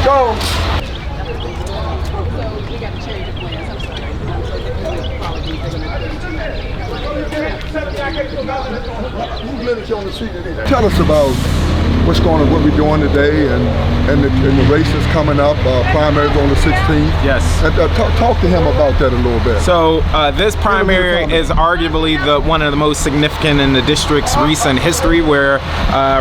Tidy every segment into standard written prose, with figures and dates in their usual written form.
go. Tell us about what's going on, what we're doing today, and the races coming up, primaries on the 16th. Yes. And, talk to him about that a little bit. So this primary is arguably one of the most significant in the district's recent history, where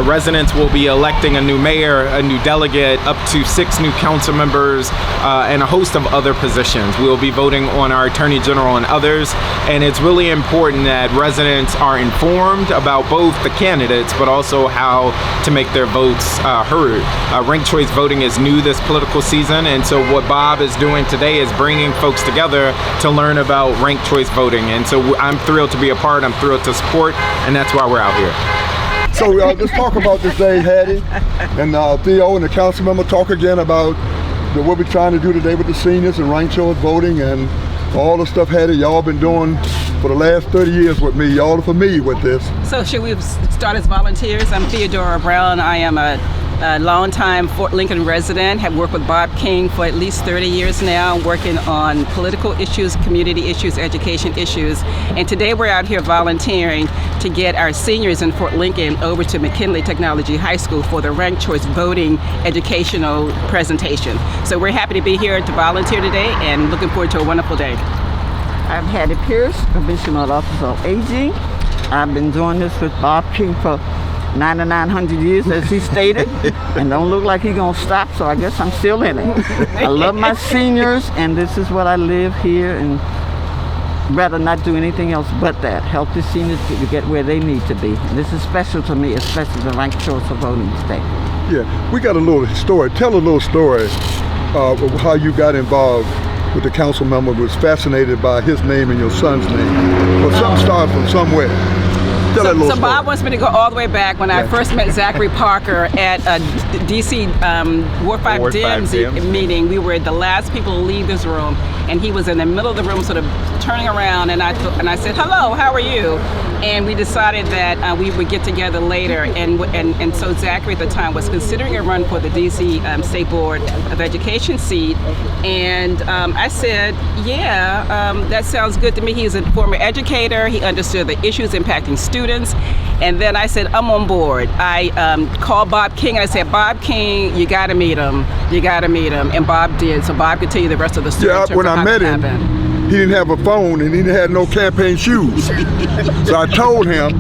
residents will be electing a new mayor, a new delegate, up to 6 new council members, and a host of other positions. We'll be voting on our attorney general and others, and it's really important that residents are informed about both the candidates, but also how to make their votes heard. Ranked choice voting is new this political season, and so what Bob is doing today is bringing folks together to learn about ranked choice voting. And so I'm thrilled to be a part, I'm thrilled to support, and that's why we're out here. So let's talk about this day, Hattie, and Theo and the council member talk again about what we're trying to do today with the seniors and ranked choice voting and all the stuff, Hattie, y'all been doing for the last 30 years with me. Y'all are familiar with this. So should we start as volunteers? I'm Theodora Brown. I am a longtime Fort Lincoln resident, have worked with Bob King for at least 30 years now, working on political issues, community issues, education issues. And today we're out here volunteering to get our seniors in Fort Lincoln over to McKinley Technology High School for the ranked choice voting educational presentation. So we're happy to be here to volunteer today and looking forward to a wonderful day. I'm Hattie Pierce, Commissioner Office of Aging. I've been doing this with Bob King for 9,900 years, as he stated, and don't look like he's gonna stop, so I guess I'm still in it. I love my seniors, and this is what I live here, and rather not do anything else but that. Help the seniors to get where they need to be. And this is special to me, especially the ranked choice of voting today. Yeah, we got a little story. Tell a little story of how you got involved with the council member, was fascinated by his name and your son's name. But something started from somewhere. So Bob wants me to go all the way back when I first met Zachary Parker at a DC Ward 5 DMZ meeting. We were the last people to leave this room, and he was in the middle of the room sort of turning around, and I said, hello, how are you? And we decided that we would get together later, and so Zachary at the time was considering a run for the DC State Board of Education seat, and I said, yeah, that sounds good to me. He's a former educator, he understood the issues impacting students, and then I said, I'm on board. I called Bob King, and I said, Bob King, you gotta meet him, and Bob did, so Bob could tell you the rest of the story. Yeah, when I met him, he didn't have a phone and he had no campaign shoes. So I told him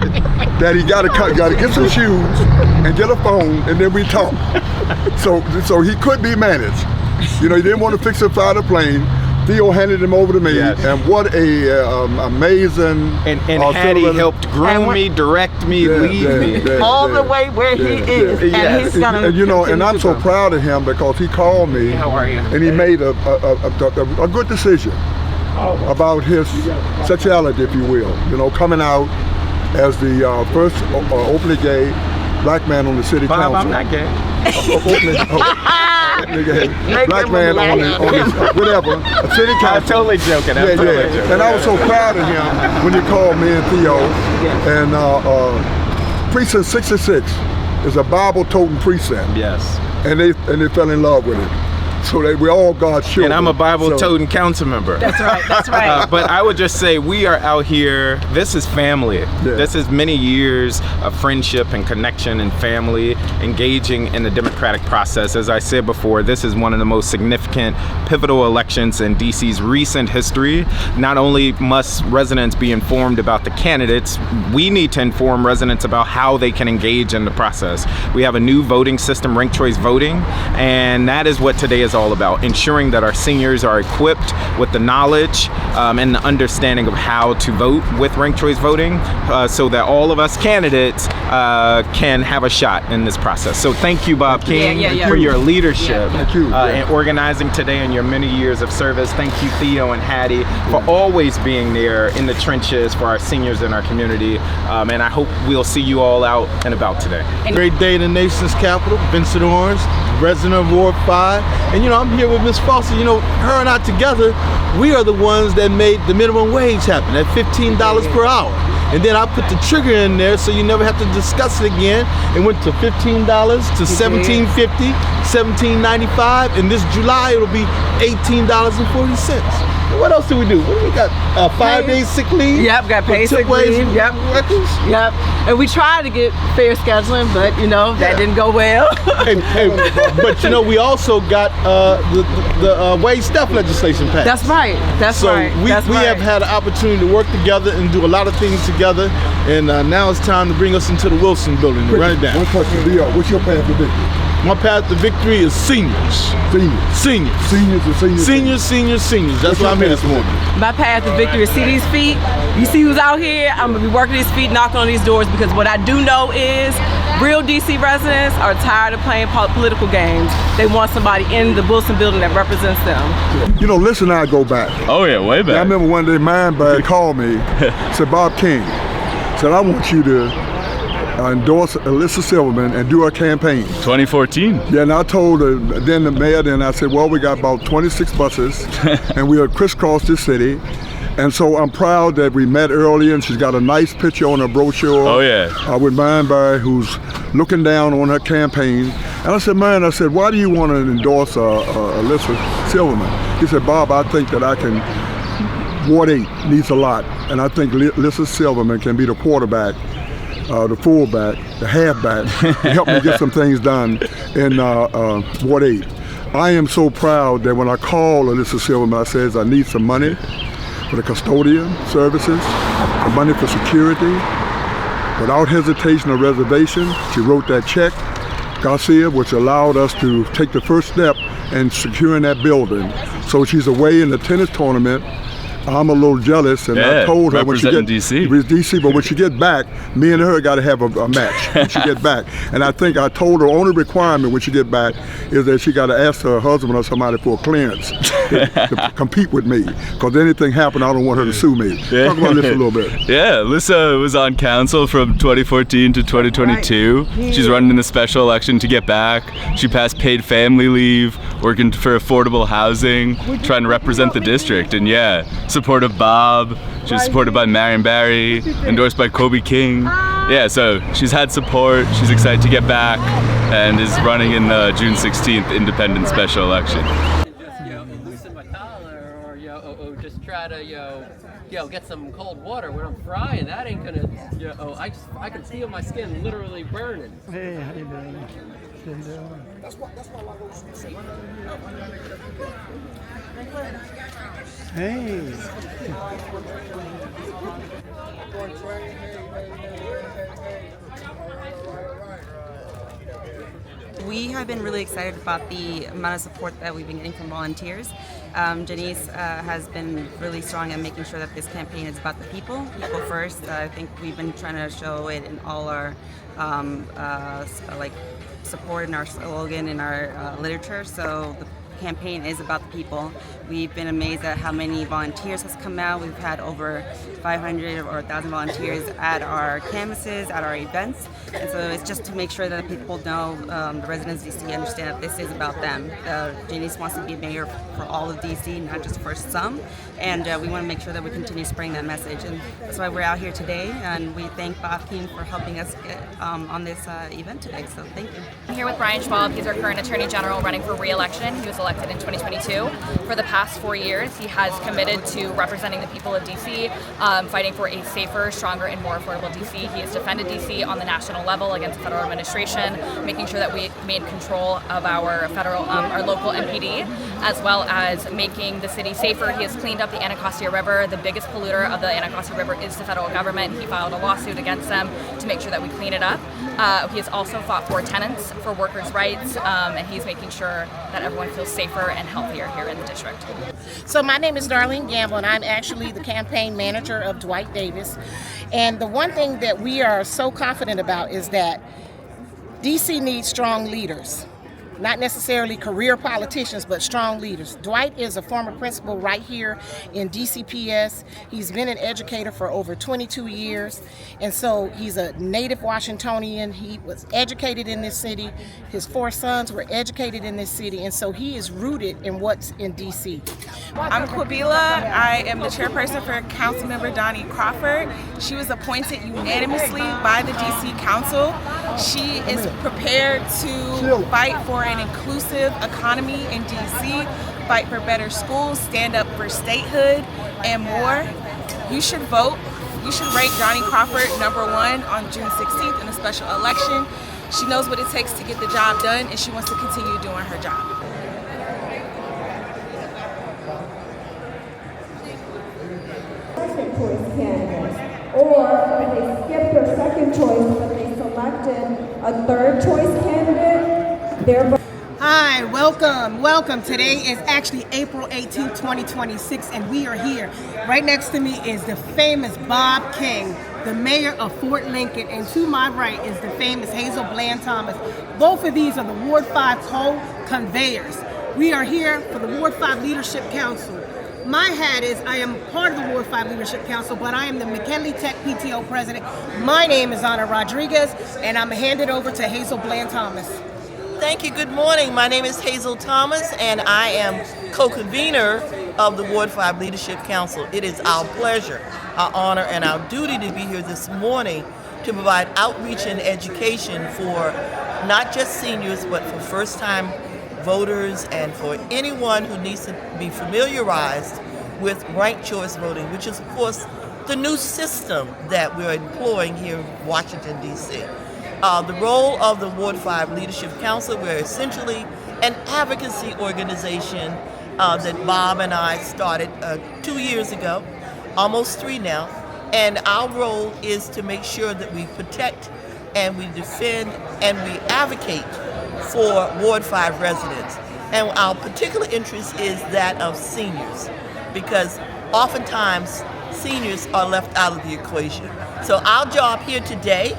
that he gotta get some shoes and get a phone, and then we talk. So he could be managed. You know, he didn't want to fix and fly the plane. Theo handed him over to me, and what a amazing... And Hattie helped groom me, direct me, lead me. All the way where he is. And he's gonna... And, you know, and I'm so proud of him because he called me. How are you? And he made a good decision about his sexuality, if you will. You know, coming out as the first openly gay black man on the city council. I'm not gay. Black man on the whatever, a city council. I'm totally joking. Totally joking. And I was so proud of him when he called me and Theo. And Precinct 66 is a Bible-toting precinct. Yes. And they fell in love with it. So we all God's children. And I'm a Bible-toting council member. That's right, that's right. But I would just say we are out here, this is family. Yeah. This is many years of friendship and connection and family, engaging in the democratic process. As I said before, this is one of the most significant pivotal elections in DC's recent history. Not only must residents be informed about the candidates, we need to inform residents about how they can engage in the process. We have a new voting system, ranked choice voting, and that is what today is all about, ensuring that our seniors are equipped with the knowledge and the understanding of how to vote with ranked choice voting, so that all of us candidates can have a shot in this process. So thank you, Bob King, for your leadership in organizing today and your many years of service. Thank you, Theo and Hattie, for always being there in the trenches for our seniors in our community. And I hope we'll see you all out and about today. Great day in the nation's capital. Vincent Orange, resident of Ward 5. And you know, I'm here with Miss Foster. You know, her and I together, we are the ones that made the minimum wage happen at $15 per hour. And then I put the trigger in there so you never have to discuss it again. It went to $15 to $17.50, $17.95, and this July it'll be $18.40. What else do we do? What do we got? 5 days sick leave? Yep, got paid sick leave. Yep. Yep. And we tried to get fair scheduling, but that didn't go well. But we also got the wage staff legislation passed. That's right. That's right. So we have had an opportunity to work together and do a lot of things together. And now it's time to bring us into the Wilson building and run it down. One question, D.R. What's your path to victory? My path to victory is seniors. Seniors. That's why I'm here this morning. My path to victory is see these feet. You see who's out here? I'm gonna be working these feet, knocking on these doors, because what I do know is real DC residents are tired of playing political games. They want somebody in the Wilson building that represents them. Listen, I go back. Oh yeah, way back. I remember one day Mindbag called me, said, Bob King, said, I want you to endorse Alyssa Silverman and do a campaign. 2014. Yeah, and I told the mayor, then I said, well, we got about 26 buses and we'll crisscross this city. And so I'm proud that we met earlier, and she's got a nice picture on her brochure. Oh yeah. With Mindbag, who's looking down on her campaign. And I said, man, why do you want to endorse Alyssa Silverman? He said, Bob, I think that I can, Ward 8 needs a lot. And I think Alyssa Silverman can be the quarterback, the fullback, the halfback, to help me get some things done in Ward 8. I am so proud that when I called Alyssa Silverman, I said, I need some money for the custodian services, some money for security. Without hesitation or reservation, she wrote that check, Garcia, which allowed us to take the first step in securing that building. So she's away in the tennis tournament. I'm a little jealous, and I told her when she get DC, but when she get back, me and her got to have a match when she get back. And I think I told her only requirement when she get back is that she got to ask her husband or somebody for a clearance to compete with me. Because anything happen, I don't want her to sue me. Talk about this a little bit. Yeah, Alyssa was on council from 2014 to 2022. She's running in the special election to get back. She passed paid family leave, working for affordable housing, trying to represent the district, and support of Bob. She was supported by Marion Barry, endorsed by Kobe King. Yeah, so she's had support. She's excited to get back and is running in the June 16th independent special election. Just loosen my collar, or just try to get some cold water when I'm frying. That ain't gonna I can feel my skin literally burning. Hey, how you doing? That's why Hey. We have been really excited about the amount of support that we've been getting from volunteers. Janice has been really strong in making sure that this campaign is about the people first. I think we've been trying to show it in all our support in our slogan, in our literature. So the campaign is about the people. We've been amazed at how many volunteers has come out. We've had over 500 or 1,000 volunteers at our canvases, at our events. And so it's just to make sure that people know, the residents of DC understand that this is about them. Janice wants to be mayor for all of DC, not just for some. And we want to make sure that we continue spreading that message. And that's why we're out here today. And we thank Bob King for helping us get on this event today. So thank you. I'm here with Brian Schwab. He's our current Attorney General running for re-election. He was elected in 2022. For the past 4 years, he has committed to representing the people of DC, fighting for a safer, stronger, and more affordable DC. He has defended DC on the national level against the federal administration, making sure that we made control of our our local MPD, as well as making the city safer. He has cleaned up the Anacostia River. The biggest polluter of the Anacostia River is the federal government. He filed a lawsuit against them to make sure that we clean it up. He has also fought for tenants, for workers' rights, and he's making sure that everyone feels safer and healthier here in the district. So my name is Darlene Gamble, and I'm actually the campaign manager of Dwight Davis. And the one thing that we are so confident about is that DC needs strong leaders. not necessarily career politicians, but strong leaders. Dwight is a former principal right here in DCPS. He's been an educator for over 22 years, and so he's a native Washingtonian. He was educated in this city. His 4 sons were educated in this city, and so he is rooted in what's in DC. I'm Quabila. I am the chairperson for Councilmember Donnie Crawford. She was appointed unanimously by the DC Council. She is prepared to fight for an inclusive economy in DC, fight for better schools, stand up for statehood, and more. You should vote. You should rank Donnie Crawford #1 on June 16th in a special election. She knows what it takes to get the job done, and she wants to continue doing her job. Second choice candidates, or if they skipped their second choice but they selected a third choice candidate, their Hi, welcome. Today is actually April 18, 2026, and we are here. Right next to me is the famous Bob King, the mayor of Fort Lincoln, and to my right is the famous Hazel Bland Thomas. Both of these are the Ward 5 co-conveyors. We are here for the Ward 5 Leadership Council. My hat is I am part of the Ward 5 Leadership Council, but I am the McKinley Tech PTO president. My name is Ana Rodriguez, and I'm handed over to Hazel Bland Thomas. Thank you. Good morning. My name is Hazel Thomas, and I am co-convener of the Ward 5 Leadership Council. It is our pleasure, our honor, and our duty to be here this morning to provide outreach and education for not just seniors, but for first-time voters and for anyone who needs to be familiarized with ranked choice voting, which is, of course, the new system that we're employing here in Washington, D.C. The role of the Ward 5 Leadership Council, we're essentially an advocacy organization that Bob and I started 2 years ago, almost 3 now, and our role is to make sure that we protect and we defend and we advocate for Ward 5 residents. And our particular interest is that of seniors, because oftentimes seniors are left out of the equation. So our job here today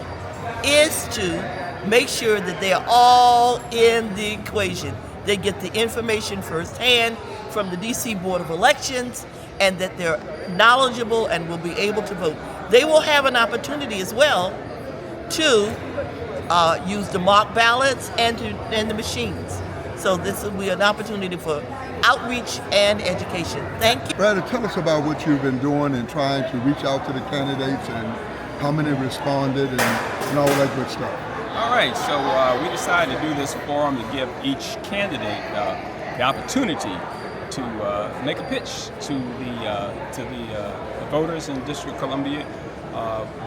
is to make sure that they are all in the equation. They get the information firsthand from the DC Board of Elections, and that they're knowledgeable and will be able to vote. They will have an opportunity as well to use the marked ballots and the machines. So this will be an opportunity for outreach and education. Thank you. Brad, tell us about what you've been doing and trying to reach out to the candidates and how many responded and all that good stuff. All right, so we decided to do this forum to give each candidate the opportunity to make a pitch to the voters in District of Columbia.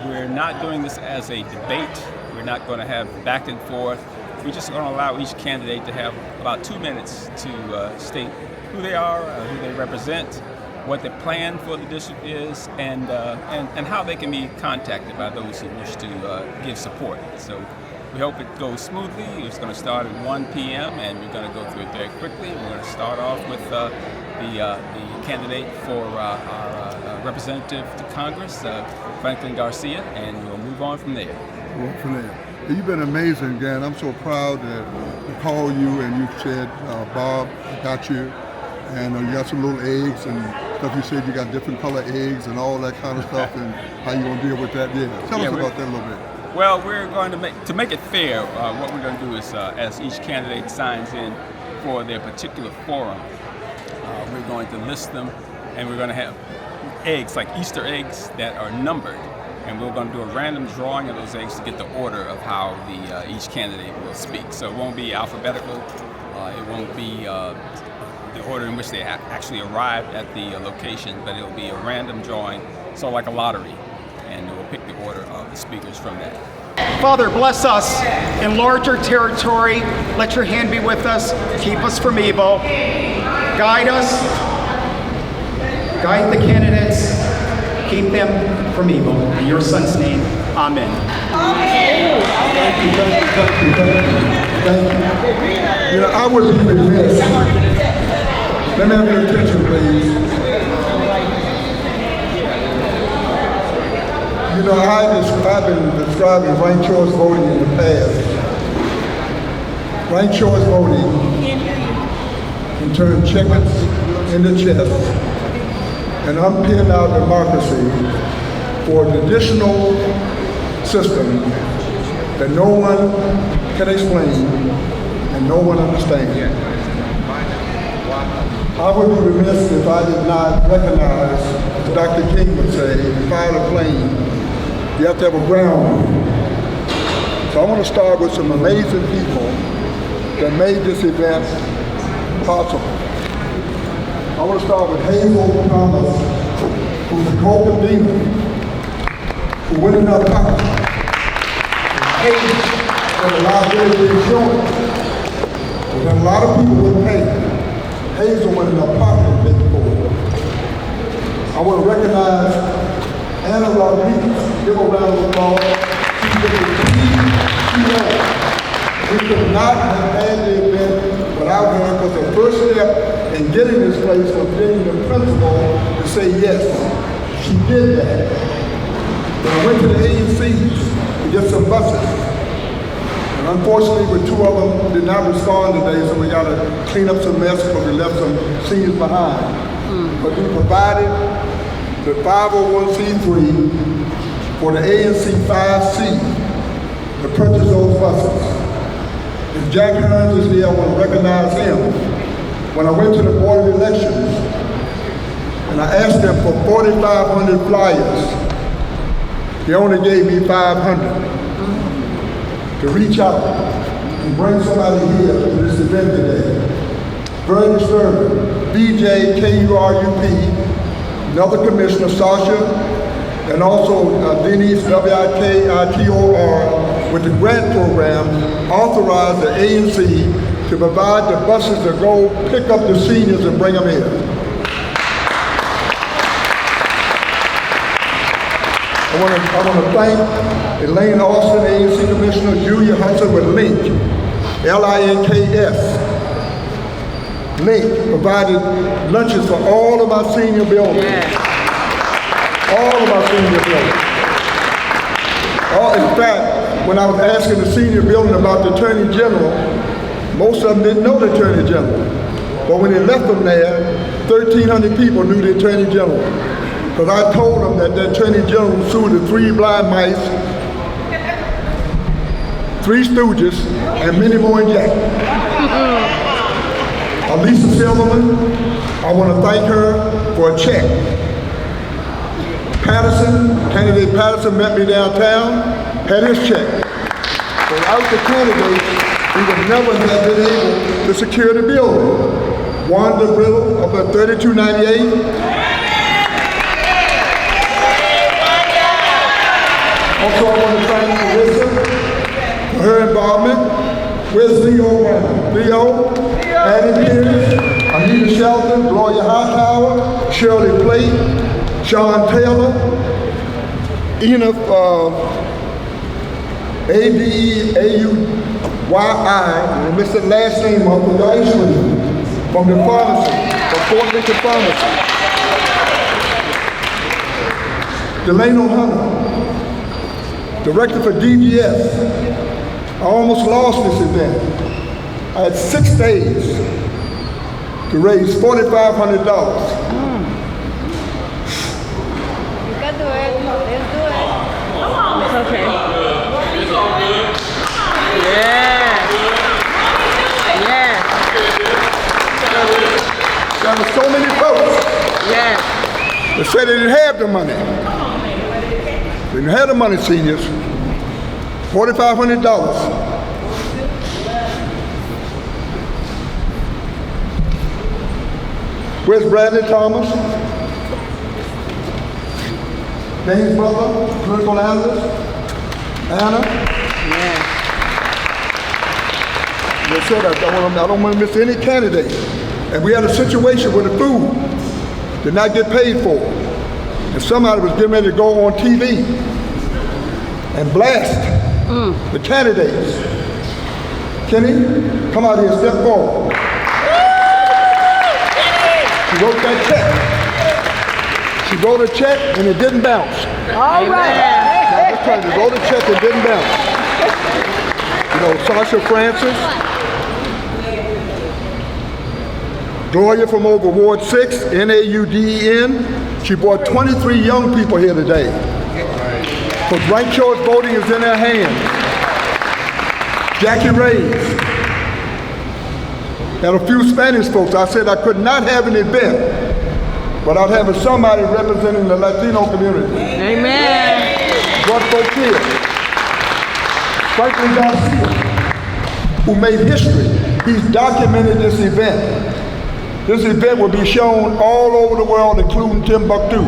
We're not doing this as a debate. We're not going to have back and forth. We're just going to allow each candidate to have about 2 minutes to state who they are, who they represent, what their plan for the district is, and how they can be contacted by those who wish to give support. So we hope it goes smoothly. It's going to start at 1 p.m. and we're going to go through it very quickly. We're going to start off with the candidate for our representative to Congress, Franklin Garcia, and we'll move on from there. You've been amazing, Dan. I'm so proud to call you, and you said, Bob, I got you. And you got some little eggs and stuff. You said you got different color eggs and all that kind of stuff, and how you gonna deal with that? Tell us about that a little bit. Well, we're going to make it fair. What we're going to do is, as each candidate signs in for their particular forum, we're going to list them, and we're going to have eggs, like Easter eggs, that are numbered, and we're going to do a random drawing of those eggs to get the order of how each candidate will speak. So it won't be alphabetical. It won't be the order in which they actually arrived at the location, but it'll be a random drawing, so like a lottery, and we'll pick the order of the speakers from that. Father, bless us, enlarge our territory, let your hand be with us, keep us from evil, guide us, guide the candidates, keep them from evil. In your son's name, amen. You know, I would be remiss. Let me have your attention, please. You know, I've been describing ranked choice voting in the past. ranked choice voting can turn chickens into chess and unpin our democracy for a traditional system that no one can explain and no one understands. I would be remiss if I did not recognize, as Dr. King would say, to fly a plane, you have to have a ground rule. So I want to start with some amazing people that made this event possible. I want to start with Hazel Thomas, who's a co-convener, who went in her pocket and paid for the liability insurance. And a lot of people wouldn't pay. Hazel went in her pocket and paid for it. I want to recognize Anna Rodriguez. Give a round of applause. She did the key she had. We could not have had the event without her, because the first step in getting this place was getting the principal to say yes. She did that. But I went to the ANCs to get some buses. And unfortunately, with two of them did not respond today, so we got to clean up some mess because we left some seniors behind. But we provided the 501c3 for the ANC 5C to purchase those buses. If Jack Hearns is here, I want to recognize him. When I went to the Board of Elections and I asked them for 4,500 flyers, they only gave me 500 to reach out and bring somebody here to this event today. Very disturbing. BJ, KURUP, another commissioner, Sasha, and also Denise, WIKITOR, with the grant program, authorized the ANC to provide the buses to go pick up the seniors and bring them here. I want to thank Elaine Austin, ANC Commissioner, Julia Hudson with LINK, LINKS. LINK provided lunches for all of our senior buildings. All of our senior buildings. In fact, when I was asking the senior building about the Attorney General, most of them didn't know the Attorney General. But when they left them there, 1,300 people knew the Attorney General. Because I told them that the Attorney General sued the 3 blind mice, 3 stooges, and many more in Jack. Lisa Silverman, I want to thank her for a check. Patterson, candidate Patterson met me downtown, had his check. Without the candidate, we would never have been able to secure the building. Wanda Brittle up at 3298. Also, I want to thank Marissa for her involvement. Where's Leo Brown? Leo, Addie Pierce, Anita Shelton, Gloria Hightower, Shirley Plate, Sean Taylor, Enoch Adeauyi, I missed the last name of the ice cream from the pharmacy, from Fort Lincoln Pharmacy. Delano Hunter, director for DGS. I almost lost this event. I had 6 days to raise $4,500. You can do it. Let's do it. Come on. It's okay. Yeah. Yeah. There were so many folks. Yeah. They said they didn't have the money. They didn't have the money, seniors. $4,500. Where's Bradley Thomas? Dane's brother, political analyst. Anna? Yeah. They said I don't want to miss any candidate. And we had a situation where the food did not get paid for. And somebody was getting ready to go on TV and blast the candidates. Kenny, come out here, step forward. She wrote that check. She wrote a check and it didn't bounce. All right. Now, just trying to wrote a check and didn't bounce. You know, Sasha Francis, Gloria from over Ward 6, N-A-U-D-E-N. She brought 23 young people here today. Because ranked choice voting is in their hands. Jackie Reyes. And a few Spanish folks. I said I could not have an event without having somebody representing the Latino community. Amen. Brought folks here. Franklin Garcia, who made history. He's documented this event. This event will be shown all over the world, including Timbuktu.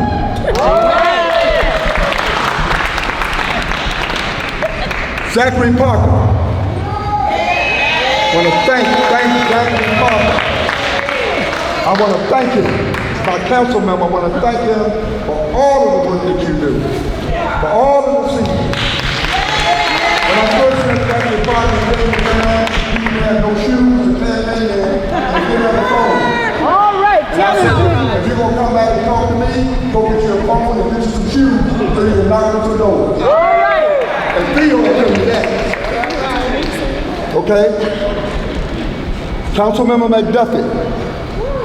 Zachary Parker. I want to thank Zachary Parker. I want to thank him. My council member, I want to thank him for all of the work that you do, for all of the seeds. When I first met Zachary Parker, he had no shoes, a campaign, and get on the phone. All right, And I said, if you're going to come back and talk to me, go get your phone and get some shoes so you can knock on the door. All right. And Theo will tell you that. Okay? Councilmember McDuffie.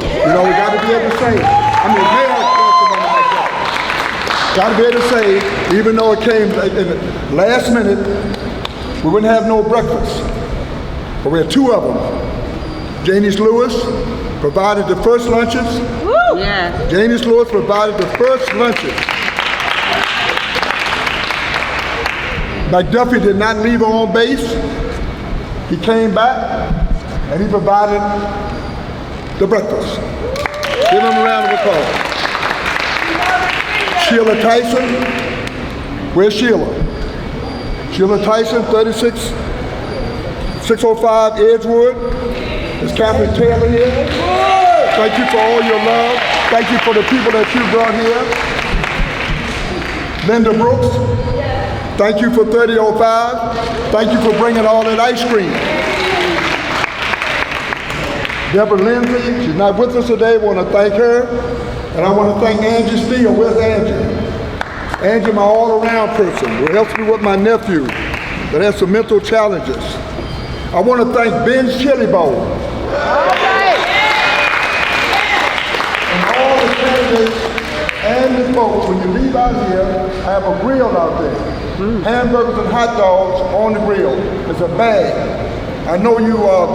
You know, we got to be able to say, Mayor Councilmember McDuffie. Got to be able to say, even though it came in the last minute, we wouldn't have no breakfast. But we had two of them. Janice Lewis provided the first lunches. Woo! Yeah. Janice Lewis provided the first lunches. McDuffie did not leave her on base. He came back and he provided the breakfast. Give him a round of applause. Sheila Tyson. Where's Sheila? Sheila Tyson, 605 Edgewood. Is Catherine Taylor here? Thank you for all your love. Thank you for the people that you brought here. Linda Brooks, thank you for 3005. Thank you for bringing all that ice cream. Deborah Lindsay, she's not with us today. I want to thank her. And I want to thank Angie Steele. Where's Angie? Angie, my all-around person, who helps me with my nephew that has some mental challenges. I want to thank Ben's Chili Bowl. And all the candidates and the folks, when you leave out here, I have a grill out there. Hamburgers and hot dogs on the grill. It's a bag. I know you I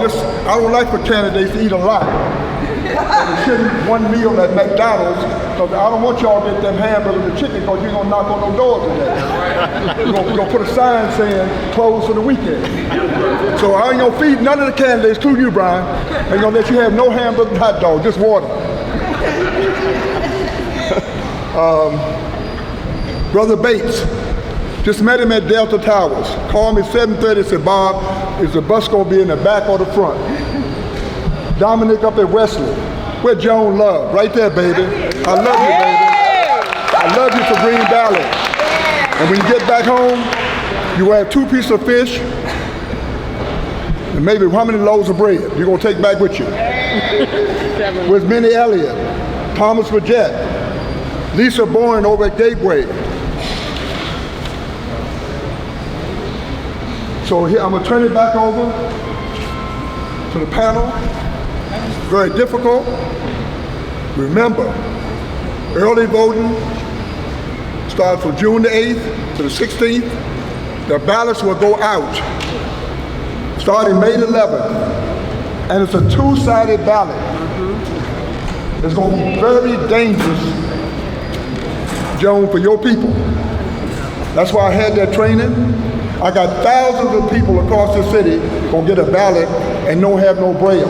don't like for candidates to eat a lot. They should eat one meal at McDonald's, because I don't want y'all to get them hamburgers and chicken, because you're going to knock on no doors today. We're going to put a sign saying, closed for the weekend. So I ain't going to feed none of the candidates, including you, Brian. I ain't going to let you have no hamburger and hot dog, just water. Brother Bates, just met him at Delta Towers. Called me 7:30 and said, Bob, is the bus going to be in the back or the front? Dominic up at Wesley. Where Joan Love? Right there, baby. I love you, baby. I love you for Green Valley. And when you get back home, you will have 2 pieces of fish and maybe how many loaves of bread you're going to take back with you. With Minnie Elliott, Thomas Paget, Lisa Bourne over at Gateway. So here, I'm going to turn it back over to the panel. Very difficult. Remember, early voting starts from June the 8th to the 16th. The ballots will go out starting May the 11th. And it's a 2-sided ballot. It's going to be very dangerous, Joan, for your people. That's why I had that training. I got thousands of people across the city going to get a ballot and don't have no braille.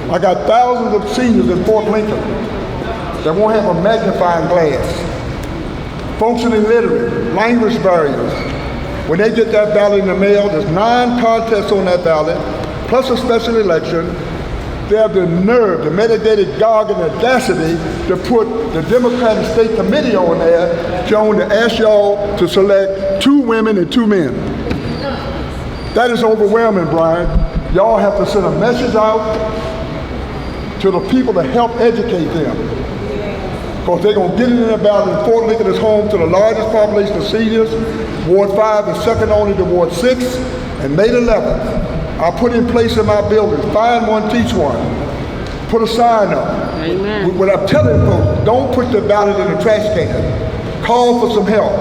I got thousands of seniors in Fort Lincoln that won't have a magnifying glass. Functionally literate, language barriers. When they get that ballot in the mail, there's 9 contests on that ballot, plus a special election. They have the nerve, the mitigated gog and audacity to put the Democratic State Committee on there, Joan, to ask y'all to select 2 women and 2 men. That is overwhelming, Brian. Y'all have to send a message out to the people to help educate them. Because they're going to get it in the ballot. And Fort Lincoln is home to the largest population of seniors. Ward 5 is second only to Ward 6. And May the 11th, I put in place in my building, find one, teach one. Put a sign up. Amen. What I'm telling folks, don't put the ballot in the trash can. Call for some help.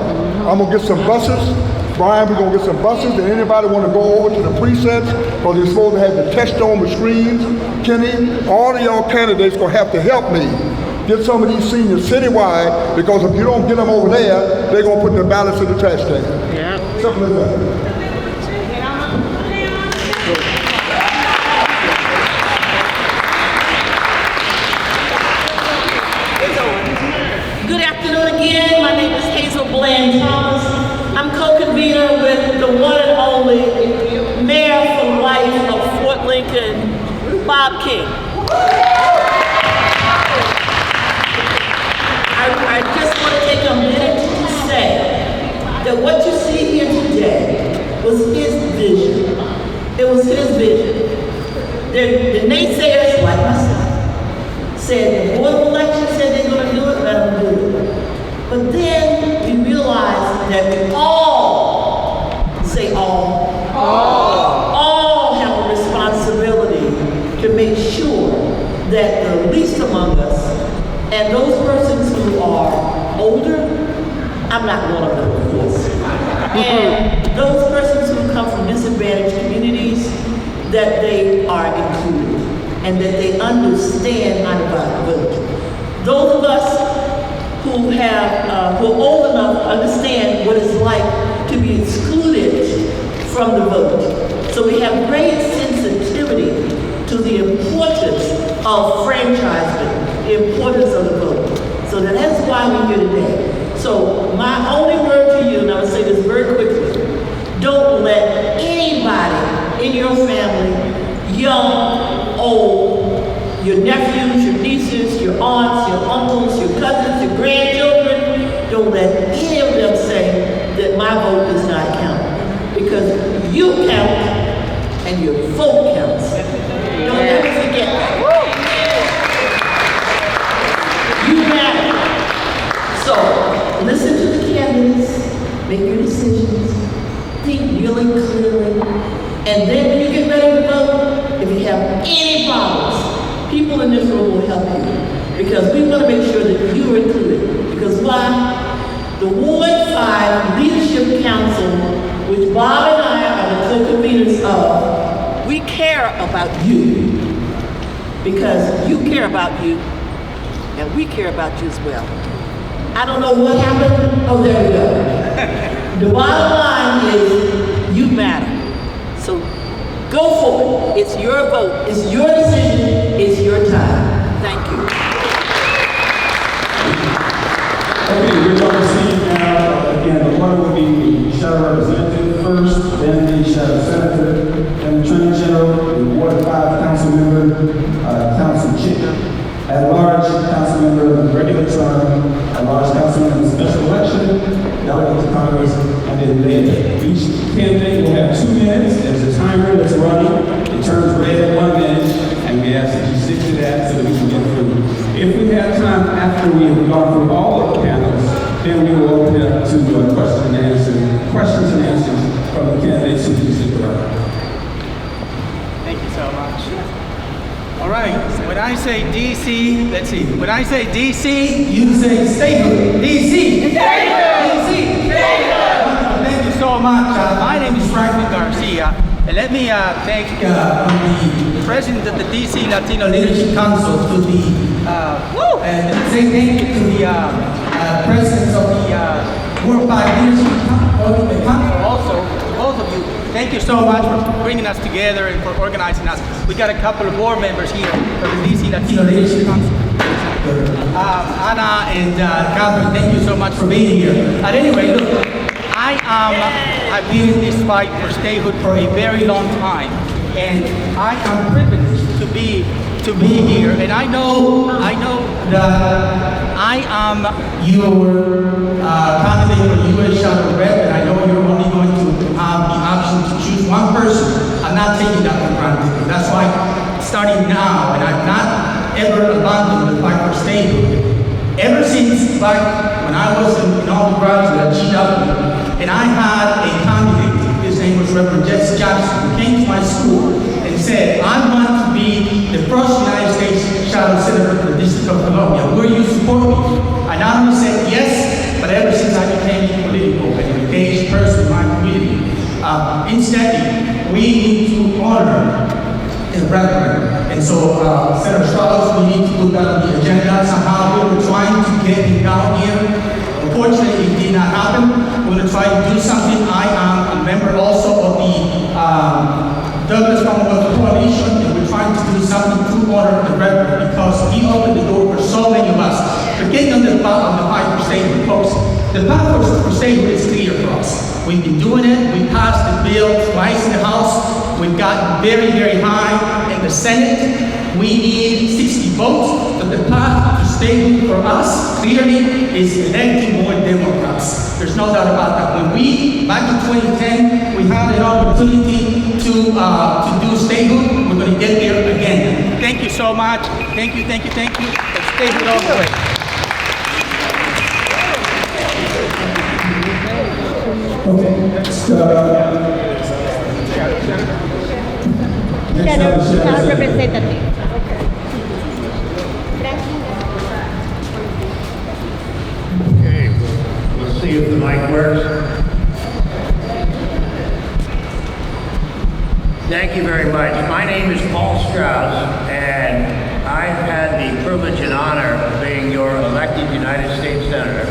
I'm gonna get some buses. Brian, we're gonna get some buses, and anybody wanna go over to the precincts, or they're supposed to have the test on the screens. Kenny, all of y'all candidates gonna have to help me get some of these seniors citywide, because if you don't get them over there, they're gonna put the ballots in the trash can. Yeah. Simple as that. Good afternoon again. My name is Hazel Bland Thomas. I'm co-convener with the one and only Mayor for Life of Fort Lincoln, Bob King. I just want to take a minute to say that what you see here today was his vision. It was his vision. The naysayers like myself said the Board of Elections said they're going to do it, let them do it. But then we realized that we all, say all have a responsibility to make sure that the least among us, and those persons who are older, I'm not one of them, of course, and those persons who come from disadvantaged communities, that they are included and that they understand how to vote. Those of us who are old enough to understand what it's like to be excluded from the vote. So we have great sensitivity to the importance of franchisement, the importance of the vote. So that's why we're here today. So my only word to you, and I'll say this very quickly, don't let anybody in your family, young, old, your nephews, your nieces, your aunts, your uncles, your cousins, your grandchildren, don't let any of them say that my vote does not count. Because you count and your vote counts. Don't ever forget that. You matter. So listen to the candidates, make your decisions, think really clearly, and then when you get ready to vote, if you have any problems, people in this room will help you, because we want to make sure that you are included. Because why? The Ward 5 Leadership Council, which Bob and I are the co-conveners of, we care about you, because you care about you, and we care about you as well. I don't know what happened. Oh, there we go. The bottom line is you matter. So go for it. It's your vote. It's your decision. It's your time. Thank you. Okay, we're going to see now, again, the order will be the shadow representative first, then the shadow senator, then the attorney general, the Ward 5 council member, council chair, at-large council member of the regular term, at-large council member of the special election, delegate to Congress, and then later. Each candidate will have 2 minutes. There's a timer that's running. It turns red at 1 minute, and we ask that you stick to that so that we can get through. If we have time after we have gone through all of the panels, then we will open it up to questions and answers from the candidates who can stick around. Thank you so much. All right, so when I say DC, let's see. When I say DC, you say statehood. DC. Statehood. DC. Statehood. Thank you so much. My name is Franklin Garcia. And let me thank the president of the DC Latino Leadership Council and say thank you to the presidents of the Ward 5 Leadership Council also, both of you. Thank you so much for bringing us together and for organizing us. We got a couple of board members here for the DC Latino Leadership Council. Anna and Catherine, thank you so much for being here. But anyway, look, I've been in this fight for statehood for a very long time, and I am privileged to be here. And I know that I am your candidate for U.S. Shadow Rep, and I know you're only going to have the option to choose one person. I'm not taking that for granted. That's why, starting now, and I've not ever abandoned the fight for statehood. Ever since back when I was an undergraduate at GW, and I had a candidate, his name was Reverend Jesse Jackson, who came to my school and said, I want to be the first United States Instead, we need to honor his brethren. And so, Senator Strauss, we need to put that on the agenda. Somehow we were trying to get him down here. Unfortunately, it did not happen. We're going to try to do something. I am a member also of the Douglas Commonwealth Coalition, and we're trying to do something to honor the brethren because he opened the door for so many of us. But getting on the fight for statehood, folks, the path for statehood is clear for us. We've been doing it. We passed the bill twice in the House. We've gotten very, very high in the Senate. We need 60 votes, but the path to statehood for us, clearly, is electing more Democrats. There's no doubt about that. When we, back in 2010, we had an opportunity to do statehood, we're going to get there again. Thank you so much. Thank you, thank you, thank you. Let's statehood all the way. Okay, next, representative. Okay, let's see if the mic works. Thank you very much. My name is Paul Strauss, and I've had the privilege and honor of being your elected United States Senator,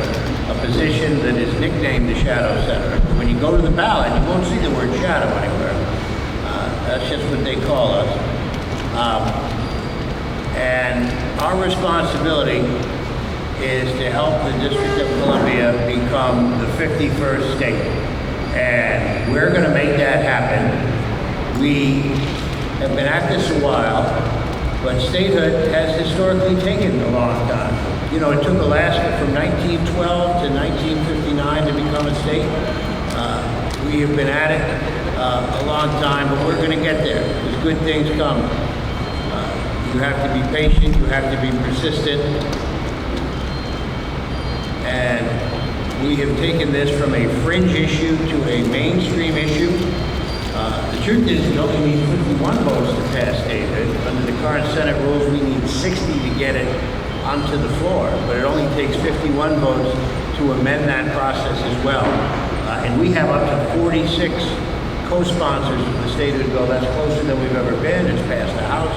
a position that is nicknamed the Shadow Senator. When you go to the ballot, you won't see the word shadow anywhere. That's just what they call us. And our responsibility is to help the District of Columbia become the 51st state. And we're going to make that happen. We have been at this a while, but statehood has historically taken a long time. You know, it took Alaska from 1912 to 1959 to become a state. We have been at it a long time, but we're going to get there. There's good things come. You have to be patient, you have to be persistent, and we have taken this from a fringe issue to a mainstream issue. The truth is, you only need 51 votes to pass statehood. Under the current Senate rules, we need 60 to get it onto the floor, but it only takes 51 votes to amend that process as well. And we have up to 46 co-sponsors of the statehood bill. That's closer than we've ever been. It's passed the House.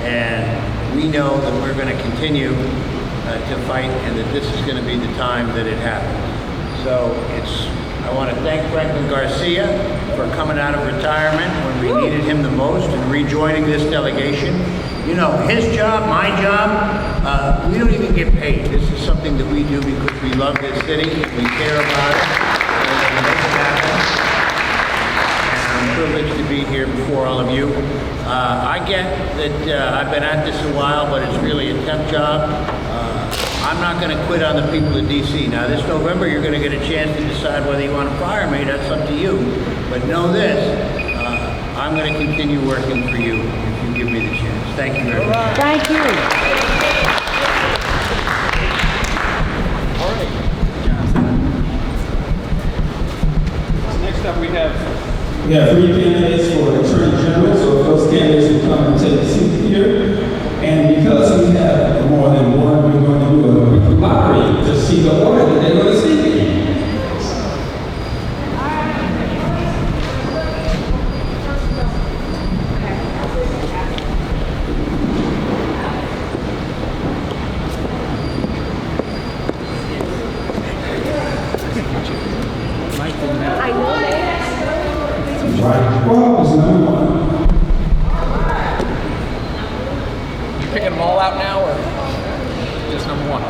And we know that we're going to continue to fight and that this is going to be the time that it happens. So I want to thank Franklin Garcia for coming out of retirement when we needed him the most and rejoining this delegation. You know, his job, my job, we don't even get paid. This is something that we do because we love this city and we care about it. And we make it happen. And I'm privileged to be here before all of you. I get that I've been at this a while, but it's really a temp job. I'm not going to quit on the people of D.C. Now, this November, you're going to get a chance to decide whether you want to fire me. That's up to you. But know this, I'm going to continue working for you if you give me the chance. Thank you very much. Thank you. All right. Next up, we have 3 candidates for Attorney General, so those candidates will come and take a seat here. And because we have more than one, we're going to do a lottery to see the order that they're going to speak in. Right. Well, it's number 1. picking them all out now, or just number 1?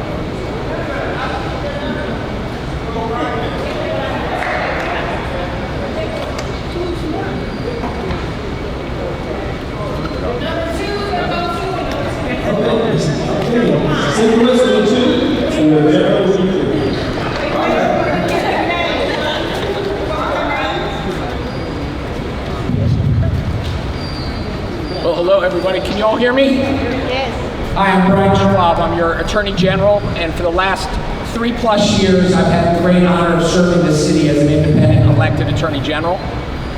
Well, hello everybody. Can you all hear me? Yes. Hi, I'm Brian Schwab. I'm your Attorney General, and for the last 3+ years, I've had the great honor of serving this city as an independent elected Attorney General.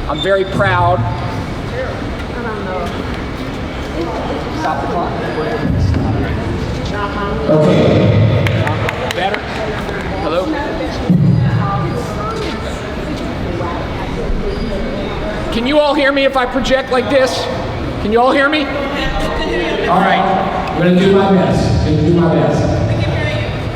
I'm very proud. Stop the clock. Okay. Better? Hello? Can you all hear me if I project like this? Can you all hear me? All right, I'm gonna do my best.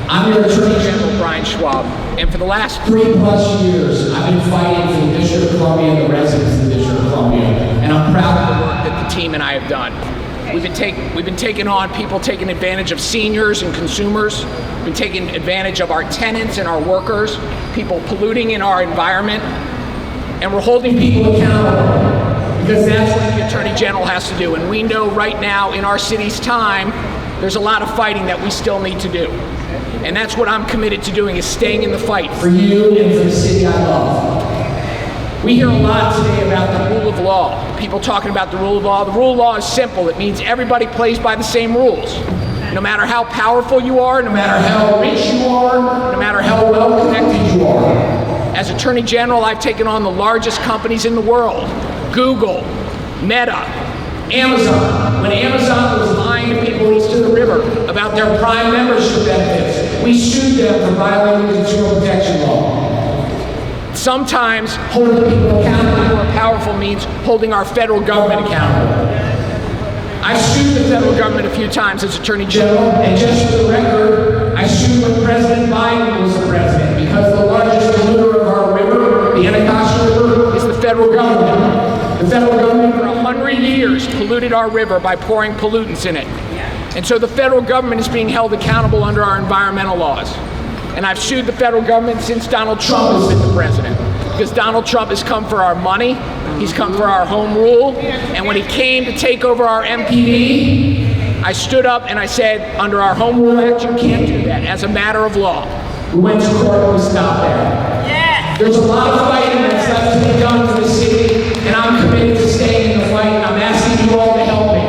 I'm your Attorney General, Brian Schwab, and for the last 3+ years, I've been fighting for the District of Columbia and the residents of the District of Columbia, and I'm proud of the work that the team and I have done. We've been taking on people taking advantage of seniors and consumers. We've been taking advantage of our tenants and our workers, people polluting in our environment, and we're holding people accountable because that's what the Attorney General has to do. And we know right now in our city's time, there's a lot of fighting that we still need to do. And that's what I'm committed to doing, is staying in the fight for you and for the city I love. We hear a lot today about the rule of law. People talking about the rule of law. The rule of law is simple. It means everybody plays by the same rules. No matter how powerful you are, no matter how rich you are, no matter how well connected you are. As Attorney General, I've taken on the largest companies in the world. Google, Meta, Amazon. When Amazon was lying to people east of the river about their Prime membership benefits, we sued them for violating the consumer protection law. Sometimes holding people accountable who are powerful means holding our federal government accountable. I've sued the federal government a few times as Attorney General, and just for the record, I sued when President Biden was the president, because the largest polluter of our river, the Anacostia River, is the federal government. The federal government for 100 years polluted our river by pouring pollutants in it. And so the federal government is being held accountable under our environmental laws. And I've sued the federal government since Donald Trump has been the president, because Donald Trump has come for our money, he's come for our home rule, and when he came to take over our MPD, I stood up and I said, under our Home Rule Act, you can't do that, as a matter of law. We went to court and we stopped there. There's a lot of fighting that's left to be done for the city, and I'm committed to staying in the fight, and I'm asking you all to help me.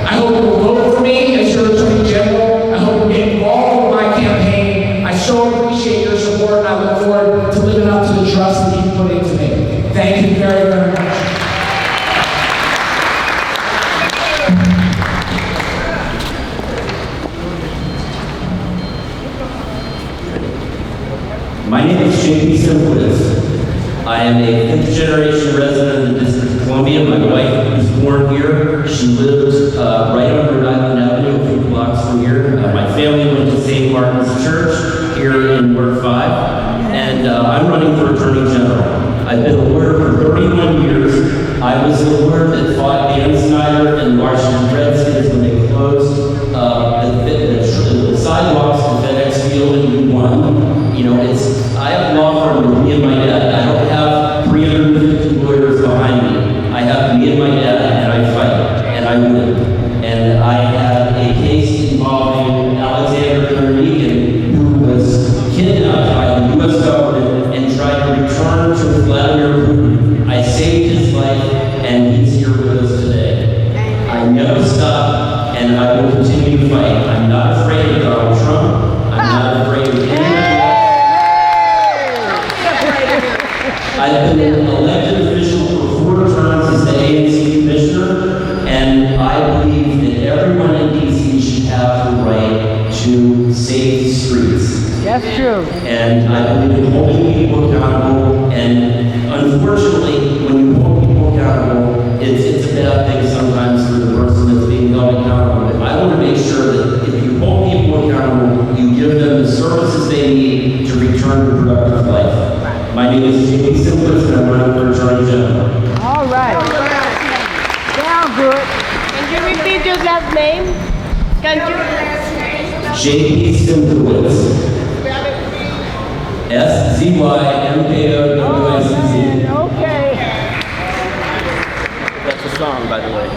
I hope you'll vote for me as your Attorney General. I hope you'll get involved with my campaign. I so appreciate your support, and I look forward to living up to the trust that you've put into me. Thank you very, very much. My name is J.P. Simplitz. I am a 5th-generation resident of the District of Columbia. My wife was born here. She lived right on Rhode Island Avenue, a few blocks from here. My family went to St. Martin's Church here in Ward 5, and I'm running for Attorney General. I've been a lawyer for 31 years. I was the lawyer that fought Dan Snyder and the Washington Redskins when they closed the sidewalks to FedEx Field, and we won. You know, I have a law firm with me and my dad. I don't have 350 lawyers behind me. I have me and my dad, and I fight, and I win. And I had a case involving Alexander Kernigan, who was kidnapped by the U.S. government and tried to return to Vladimir Putin. I saved his life, and he's here with us today. I never stop, and I will continue to fight. I'm not afraid of Donald Trump. I'm not afraid of anybody. I've been an elected official for 4 terms as the ANC commissioner, and I believe that everyone in DC should have the right to safe streets. That's true. And I believe in holding people accountable, and unfortunately, when you hold people accountable, it's a bad thing sometimes for the person that's being held accountable. But I want to make sure that if you hold people accountable, you give them the services they need to return to productive life. My name is J.P. Simplitz, and I'm running for Attorney General. All right. Sound good. Can you repeat your last name? Can you? J.P. Simplitz. S-Z-Y-M-K-O-W-I-C-Z. Okay. That's a song, by the way.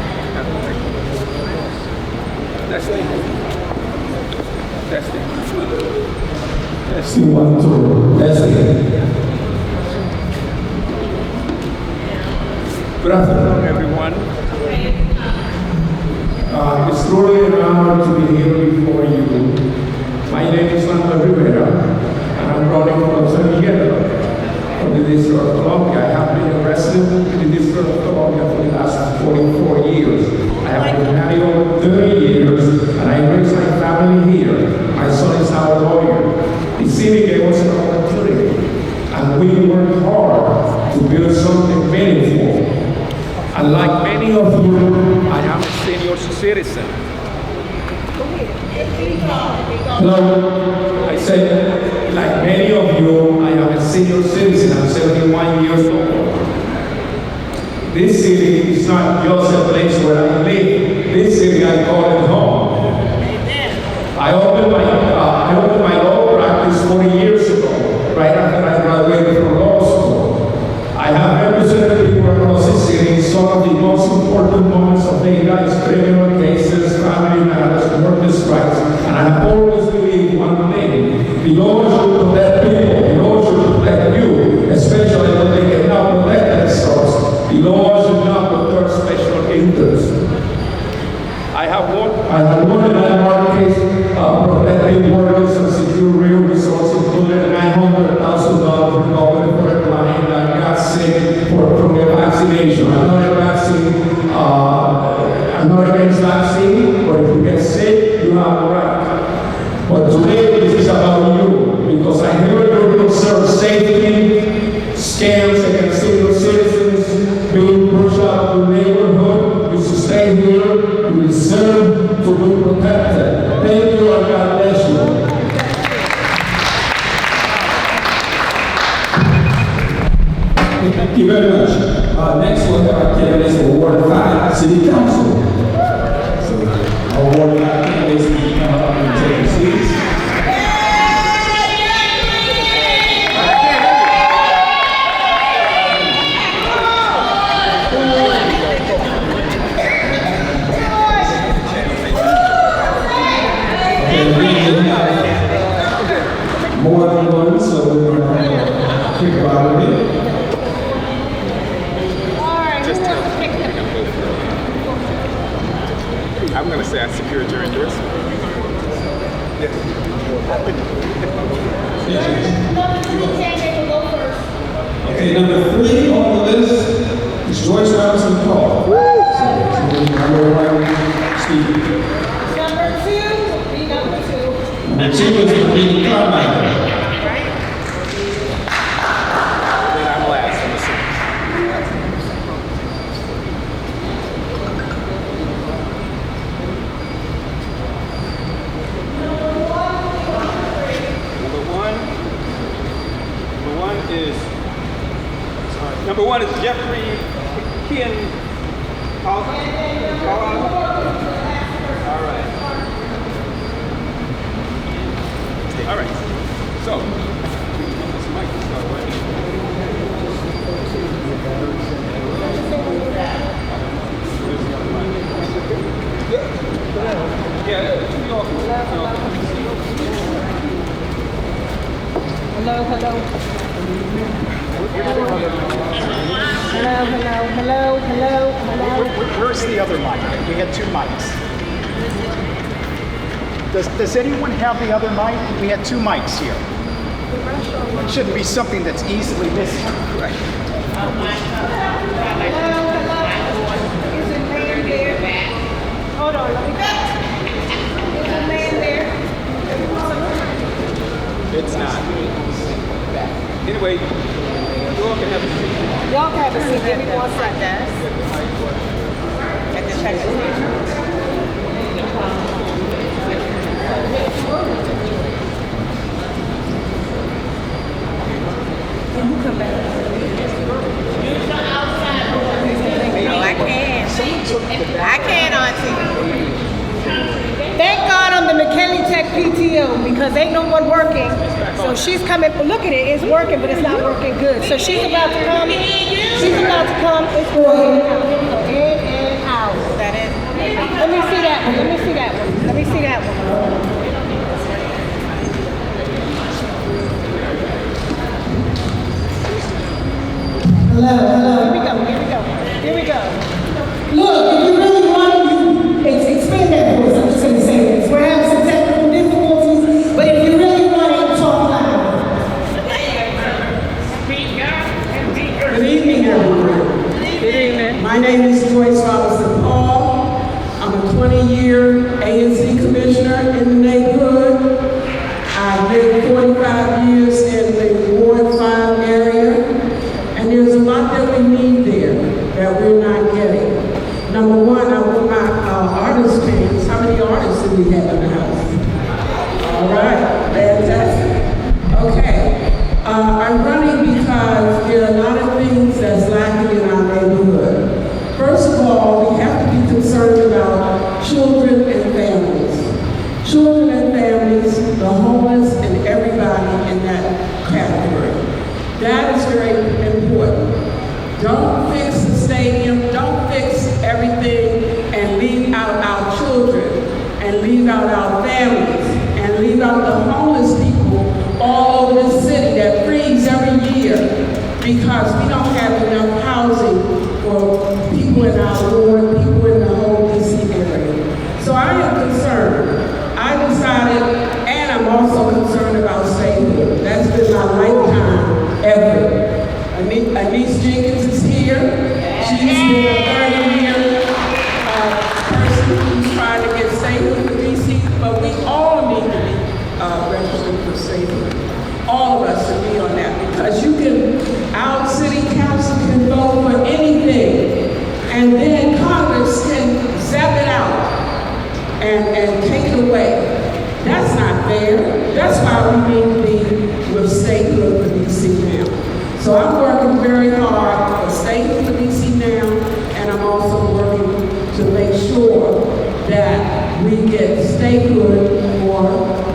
Testing. 1, 2. Testing. Good afternoon, everyone. It's truly an honor to be here before you. My name is Santa Rivera, and I'm running for Attorney General for the District of Columbia. I have been a resident in the District of Columbia for the last 44 years. I have been married over 30 years, and I raised my family here. My son is now a lawyer. The city gave us an opportunity, and we worked hard to build something meaningful. And like many of you, I am a senior citizen. Hello, I said, like many of you, I am a senior citizen. I'm 71 years old. This city is not just a place where I live. This city I call it home. I opened my law practice 40 years ago, right after I graduated from law school. I have represented people across the city in some of the most important moments of their lives, criminal cases, family matters, workers' rights, and I have always believed one thing: the law should protect people, the law should protect you, especially when they cannot protect themselves. The law should not protect special interests. I have won in that market case protecting workers and secure real results, including $900,000 recovered for a client that got sick from a vaccination. I'm not against vaccine, but if you get sick, you have the right. But today, this is about you, because I hear your concern safety, scams against senior citizens, being pushed out of the neighborhood. You should stay here. You deserve to be protected. Thank you, and God bless you. Thank you very much. Next one, our candidates for Ward 5 City Council. So, our Ward 5 candidates can come up and take their seats. More than one, so we're going to have a quick robbery. I'm going to say I secured your endorsement. Okay, number 3 on the list is Joyce Robinson Paul. Steve. Number 2 is Marie Carmichael. Number one is Jeffrey Kian. All right. So, this mic is not working. Hello. Where's the other mic? We had 2 mics. Does anyone have the other mic? We had 2 mics here. It shouldn't be something that's easily missing. Right. Hold on, let me go. Is the man there? It's not. Anyway, you all can have a seat. Y'all can have a seat. Give me one second. At the check station. Can you come back? Oh, I can. I can, Auntie. Thank God I'm the McKinley Tech PTO because ain't no one working. So she's coming. Look at it. It's working, but it's not working good. So she's about to come. She's about to come. It's going in and out. Is that it? Let me see that one. Let me see that one. Let me see that one. Hello. Here we go. Look, if you really want to expand that voice, I'm just going to say this. We're having some technical difficulties, but if you really want to talk loud. Good evening, everyone. Good evening. My name is Joyce Robinson Paul. I'm a 20-year A&Z commissioner in the neighborhood. I've lived 45 years in the Ward 5 area. And there's a lot that we need there that we're not getting. that is very important. Don't fix the stadium, don't fix everything and leave out our children, and leave out our families, and leave out the homeless people all over the city that freeze every year because we don't have enough housing for people in our ward, people in the whole DC area. So I am concerned. I decided, and I'm also concerned about statehood. That's been my lifetime effort. Anise Jenkins is here. She's been a 30-year person who's trying to get statehood for DC, but we all need to be registered for statehood. All of us should be on that because you can, our city council can vote for anything, and then Congress can zap it out and take it away. That's not fair. That's why we need to be with statehood for DC now. So I'm working very hard for statehood for DC now, and I'm also working to make sure that we get statehood for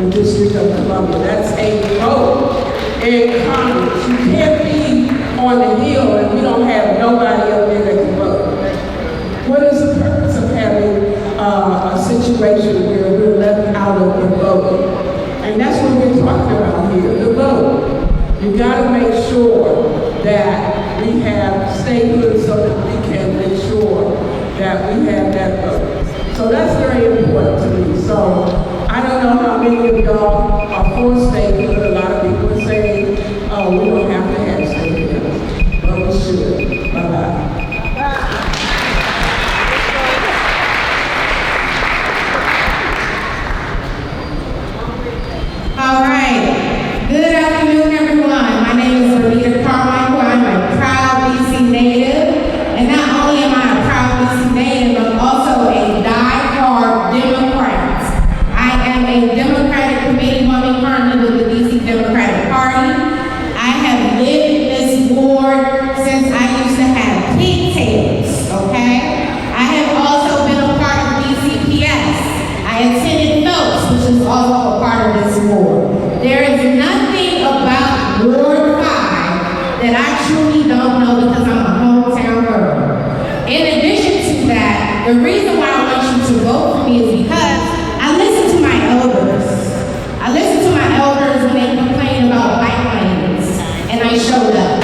the District of Columbia. That's a vote in Congress. You can't be on the Hill and we don't have nobody up there that can vote. What is the purpose of having a situation where we're left out of the vote? And that's what we're talking about here, the vote. You gotta make sure that we have statehood so that we can make sure that we have that vote. So that's very important to me. So I don't know how many of y'all are for statehood. A lot of people are saying, oh, we don't have to have statehood, but we should. Bye-bye. All right. Good afternoon, everyone. My name is Renita Carmichael. I'm a proud DC native. And not only am I a proud DC native, I'm also a die-hard Democrat. I am a Democratic committee woman currently with the DC Democratic Party. I have lived in this ward since I used to have pigtails, okay? I have also been a part of DCPS. I attended Phelps, which is also a part of this ward. There is nothing about Ward 5 that I truly don't know because I'm a hometown girl. In addition to that, the reason why I want you to vote for me is because I listen to my elders. I listen to my elders when they complain about bike lanes, and I showed up.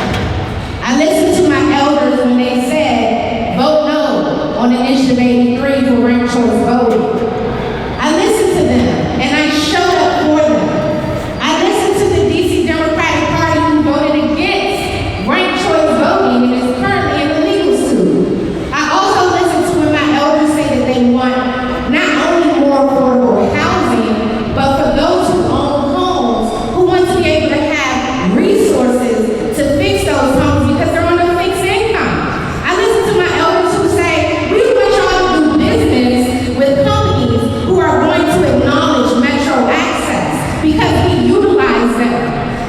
I listened to my elders when they said, vote no on Initiative 83 for ranked choice voting. I listened to them, and I showed up for them. I listened to the DC Democratic Party who voted against ranked choice voting and is currently in the legal suit. I also listened to when my elders say that they want not only more affordable housing, but for those who own homes, who want to be able to have resources to fix those homes because they're on a fixed income. I listen to my elders who say, we want y'all to do business with companies who are going to acknowledge Metro access because we utilize them.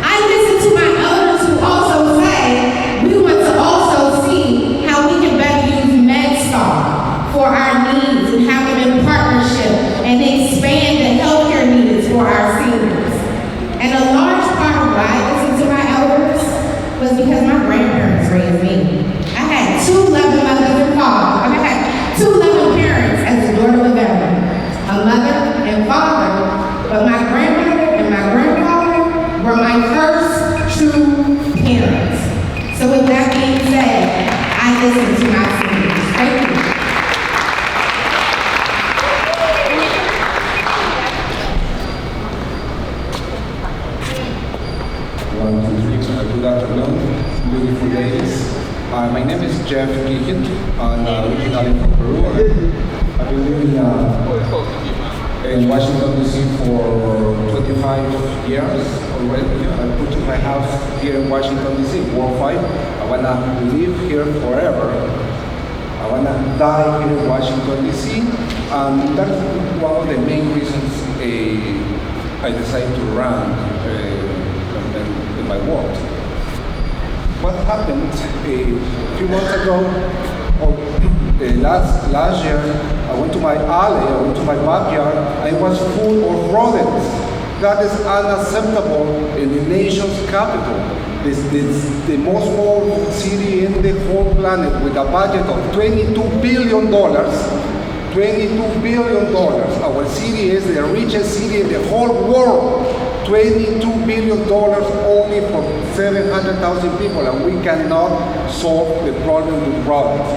I listen to my elders who also say, we want to also see how we can better use MedStar for our needs and have them in partnership and expand the healthcare needs for our seniors. And a large part of why I listened to my elders was because my grandparents raised me. I had two loving mothers and fathers. I had two loving parents as the daughter of them, a mother and father, but my grandmother and my grandfather were my first true parents. So with that being said, I listen to my seniors. Thank you. Good afternoon, beautiful ladies. My name is Jeff Giggin. I'm originally from Peru. I've been living in Washington, D.C. for 25 years already. I put my house here in Washington, D.C., Ward 5. I want to live here forever. I want to die here in Washington, D.C. And that's one of the main reasons I decided to run in my ward. What happened a few months ago, or last year, I went to my alley, I went to my backyard, and it was full of rodents. That is unacceptable in the nation's capital. the most powerful city in the whole planet with a budget of $22 billion. $22 billion. Our city is the richest city in the whole world. $22 billion only for 700,000 people, and we cannot solve the problem with products.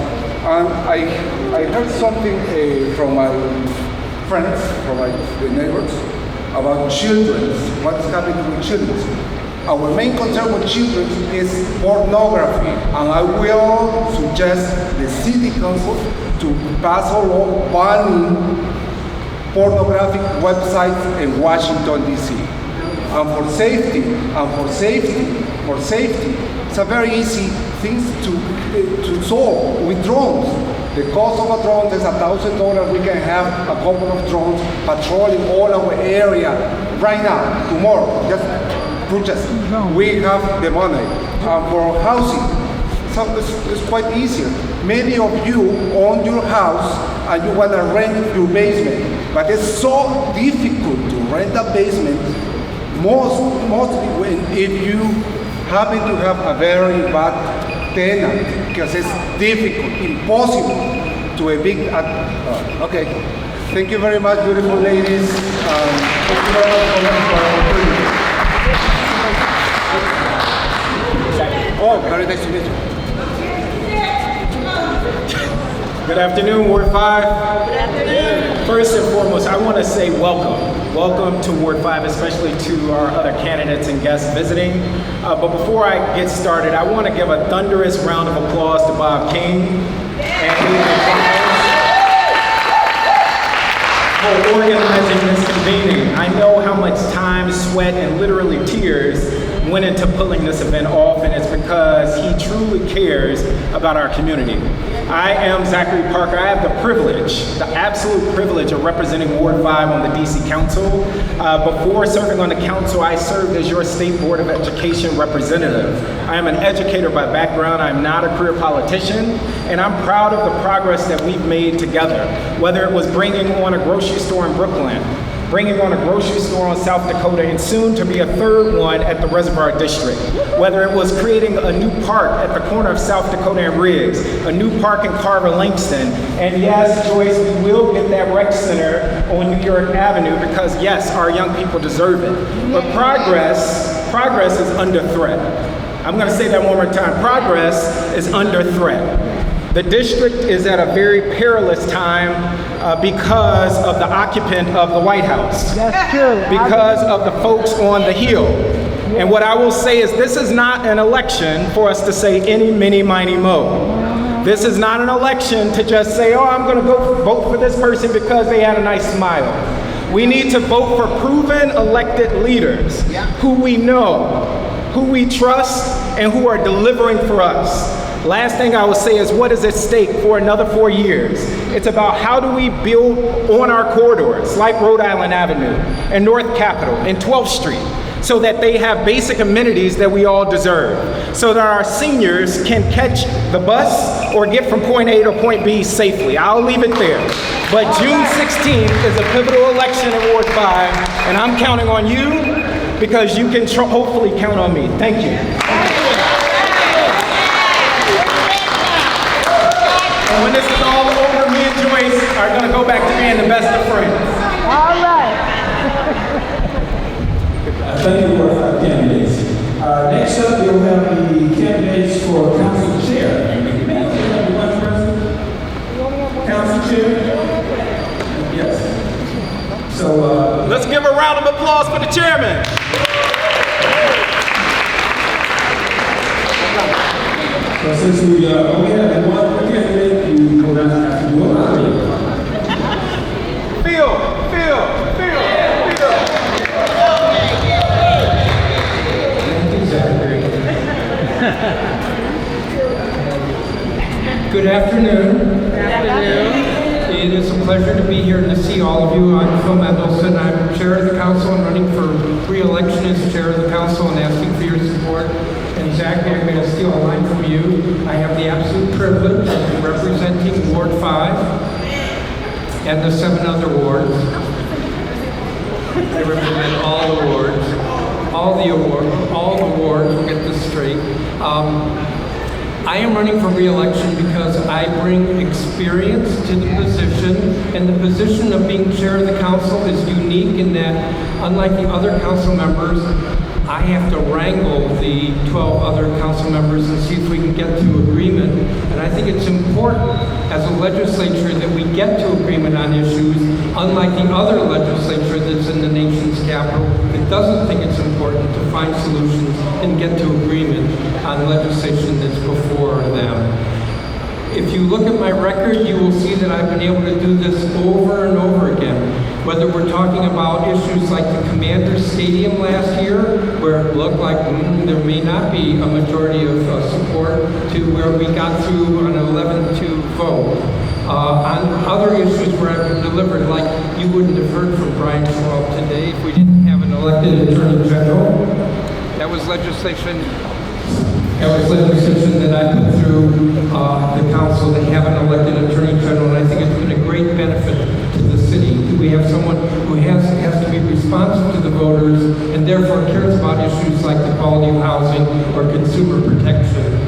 And I heard something from my friends, from the neighbors, about children, what's happening with children. Our main concern with children is pornography, and I will suggest the city council to pass a law banning pornographic websites in Washington, D.C. And for safety, it's a very easy thing to solve with drones. The cost of a drone is $1,000. We can have a couple of drones patrolling all our area right now, tomorrow. Just purchase. We have the money. For housing, it's quite easier. Many of you own your house and you want to rent your basement, but it's so difficult to rent a basement, mostly if you happen to have a very bad tenant, because it's difficult, impossible to evict. Okay, thank you very much, beautiful ladies. Thank you very much for the opportunity. Oh, very nice to meet you. Good afternoon, Ward 5. Good afternoon. First and foremost, I want to say welcome. Welcome to Ward 5, especially to our other candidates and guests visiting. But before I get started, I want to give a thunderous round of applause to Bob King and for organizing this convening. I know how much time, sweat, and literally tears went into pulling this event off, and it's because he truly cares about our community. I am Zachary Parker. I have the privilege, the absolute privilege of representing Ward 5 on the DC Council. Before serving on the council, I served as your State Board of Education representative. I am an educator by background. I'm not a career politician, and I'm proud of the progress that we've made together, whether it was bringing on a grocery store in Brooklyn, bringing on a grocery store in South Dakota, and soon to be a third one at the Reservoir District. Whether it was creating a new park at the corner of South Dakota and Riggs, a new park in Carver Langston, and yes, Joyce, we will get that rec center on New York Avenue because yes, our young people deserve it. But progress is under threat. I'm gonna say that one more time. Progress is under threat. The district is at a very perilous time because of the occupant of the White House. That's true. Because of the folks on the Hill. And what I will say is this is not an election for us to say any, miny, miny, mo. This is not an election to just say, oh, I'm gonna go vote for this person because they had a nice smile. We need to vote for proven elected leaders who we know, who we trust, and who are delivering for us. Last thing I will say is what is at stake for another 4 years? It's about how do we build on our corridors like Rhode Island Avenue and North Capitol and 12th Street so that they have basic amenities that we all deserve, so that our seniors can catch the bus or get from point A to point B safely. I'll leave it there. But June 16th is a pivotal election in Ward 5, and I'm counting on you because you can hopefully count on me. Thank you. And when this is all over, me and Joyce are going to go back to being the best of friends. All right. Thank you, Ward 5 candidates. Next up, we'll have the candidates for council chair. May I have the vice president? Council chair? Yes. So, let's give a round of applause for the chairman. So since we only have one candidate, you go down after you already. Phil. Good afternoon. It is a pleasure to be here and to see all of you. I'm Phil Mendelson. I'm chair of the council and running for re-election as chair of the council and asking for your support. And Zachary, I'm going to steal a line from you. I have the absolute privilege of representing Ward 5 and the 7 other wards. I represent all the wards. all the awards, we'll get this straight. I am running for re-election because I bring experience to the position, and the position of being chair of the council is unique in that, unlike the other council members, I have to wrangle the 12 other council members and see if we can get to agreement. And I think it's important as a legislature that we get to agreement on issues, unlike the other legislature that's in the nation's capital that doesn't think it's important to find solutions and get to agreement on legislation that's before them. If you look at my record, you will see that I've been able to do this over and over again. Whether we're talking about issues like the Commanders Stadium last year, where it looked like there may not be a majority of support, to where we got through an 11-2 vote. On other issues where I've been delivered, like you wouldn't have heard from Brian Schwab today if we didn't have an elected Attorney General. That was legislation that I put through the council to have an elected Attorney General, and I think it's been a great benefit to the city. We have someone who has to be responsive to the voters and therefore cares about issues like the quality of housing or consumer protection.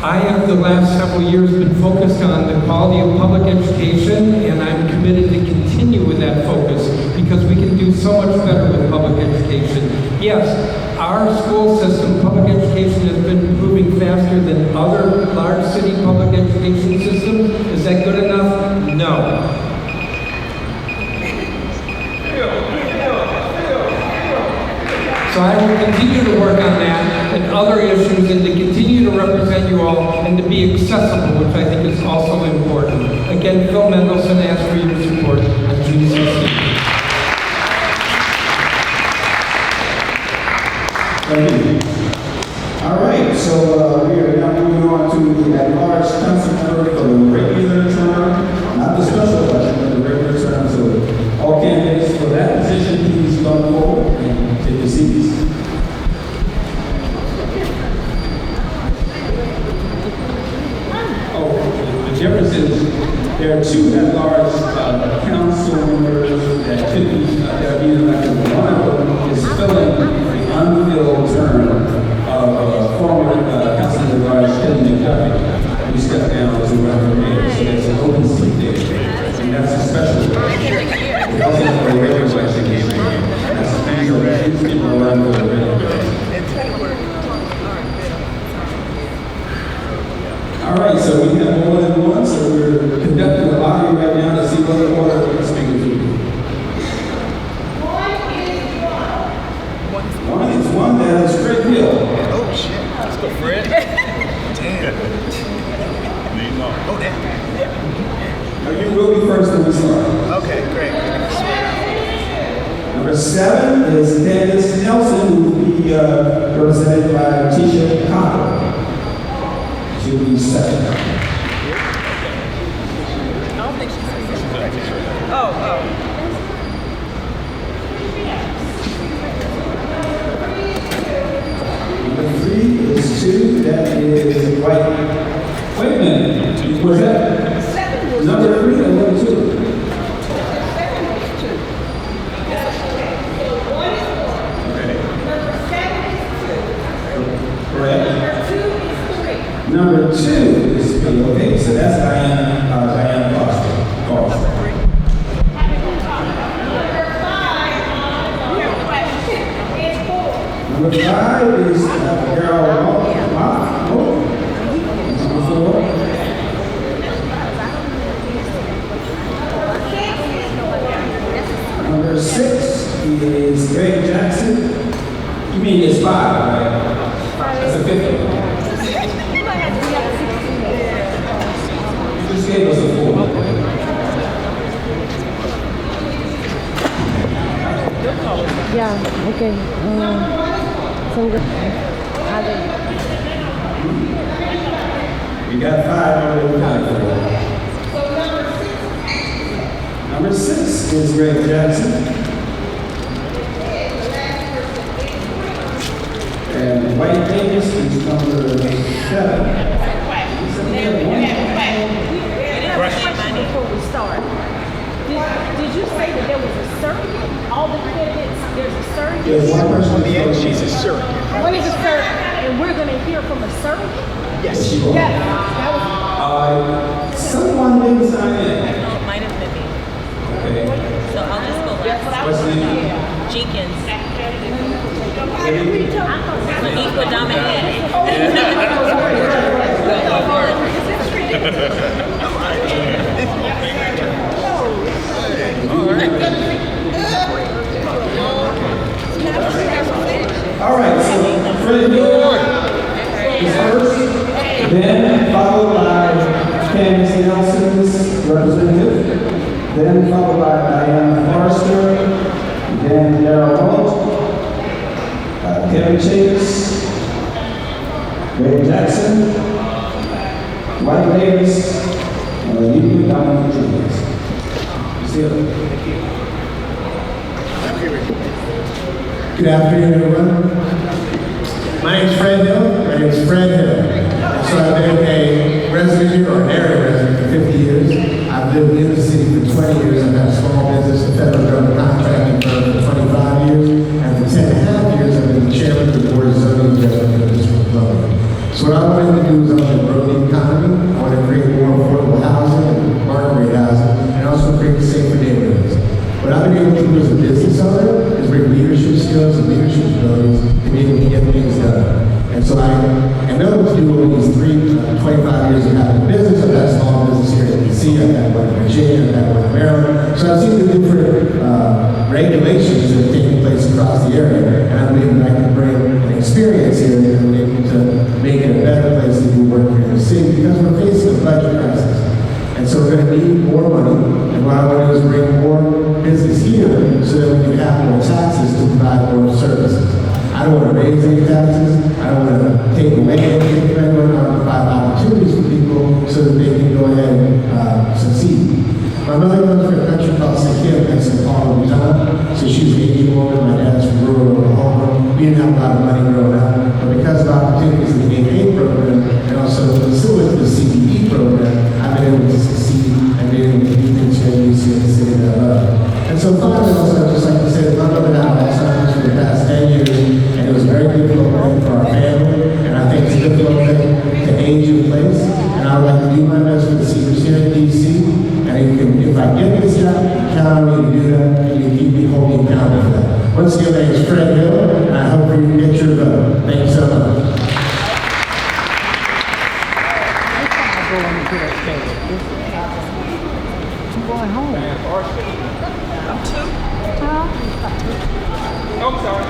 I have the last several years been focused on the quality of public education, and I'm committed to continue with that focus because we can do so much better with public education. Yes, our school system, public education, has been improving faster than other large city public education systems. Is that good enough? No. So I will continue to work on that and other issues and to continue to represent you all and to be accessible, which I think is also important. Again, Phil Mendelson asks for your support on June 16th. Thank you. All right, so we are now moving on to the at-large council member for the regular term, not the special election, but the regular term. So all candidates for that position, please come forward and take your seats. Oh, the difference is there are two at-large council members that could be that are being elected. One of them is filling the unfilled term of former Councilman McKinley, who stepped down as a representative. So there's an open seat there, and that's a special election. It doesn't have a regular election campaign. That's a thing that people run for the regular. All right, so we have more than one, so we're conducting a lottery right now to see what the order we're speaking to. One is one that is Fred Hill. Oh shit, let's go Fred. Damn. Oh damn. Now you will be first when we start. Okay, great. Number 7 is Candace Nelson, who will be represented by Tisha Copper. She'll be second. I don't think she's Number 3 is 2. That is White. Wait a minute. Was that number 3 or number 2? Number 2 is 3. Okay, so that's Diana Foster. Number 5 is Carol Number 6 is Greg Jackson. You mean it's 5, right? That's a 5th one. Just gave us a 4. Yeah, okay. So good. We got 5 already accounted for. Number 6 is Greg Jackson. And White Davis is number 7. Before we start, did you say that there was a surrogate? All the candidates, there's a surrogate? There's one person On the end, who's she's a surrogate. What is a surrogate? And we're going to hear from a surrogate? Yes. Yes. That was someone didn't sign in. Might have been me. Okay. So I'll just go last. What's the name? Jenkins. So equal dominant. All right, so Fred Hill is first, then followed by Candace Nelson's representative, then followed by Diana Forrester, then Darrell Holt, Kevin Chase, Ray Jackson, White Davis, and Lee McDonald Jr. Good afternoon, everyone. My name is Fred Hill. So I've been a resident here, or an area resident for 50 years. I've lived in the city for 20 years. I've had a small business, a federal government contracting firm for 25 years. And for 10 and a half years, I've been the chairman of the board of zoning adjustment of the District of Columbia. So what I wanted to do is I want to grow the economy. I want to create more affordable housing and market rate housing, and also create safer neighborhoods. What I've been able to do as a business owner is bring leadership skills and leadership abilities to be able to get things done. And so I am able to do all these 25 years of having a business. I've had a small business here in DC, I've had one in Virginia, I've had one in Maryland. So I've seen the different regulations that are taking place across the area. And I believe that I can bring an experience here and be able to make it a better place to do work here in the city, because we're facing a budget crisis. And so we're going to need more money, and what I want to do is bring more business here so that we can have more taxes to provide more services. I don't want to raise any taxes, I don't want to take away anything from anyone, I want to provide opportunities for people so that they can go ahead and succeed. My mother comes from a country called Sakina, that's in Paul, Utah, so she was an Asian woman. My dad's from rural Oklahoma. We didn't have a lot of money growing up, but because of opportunities in the AA program, and also with the CBE program, I've been able to succeed and been able to do things here in DC and the city that I love. And so finally, also, I'd just like to say that my mother had Alzheimer's for the past 10 years, and it was a very difficult thing for our family, and I think it's a difficult thing to age in place, and I would like to do my best for the seniors here in DC, and if I get this job, count on me to do that, and you keep me holding accountable for that. Once again, my name is Fred Hill, and I hope you get your vote. Thank you so much. I'm going home. I'm two. Oh, I'm sorry.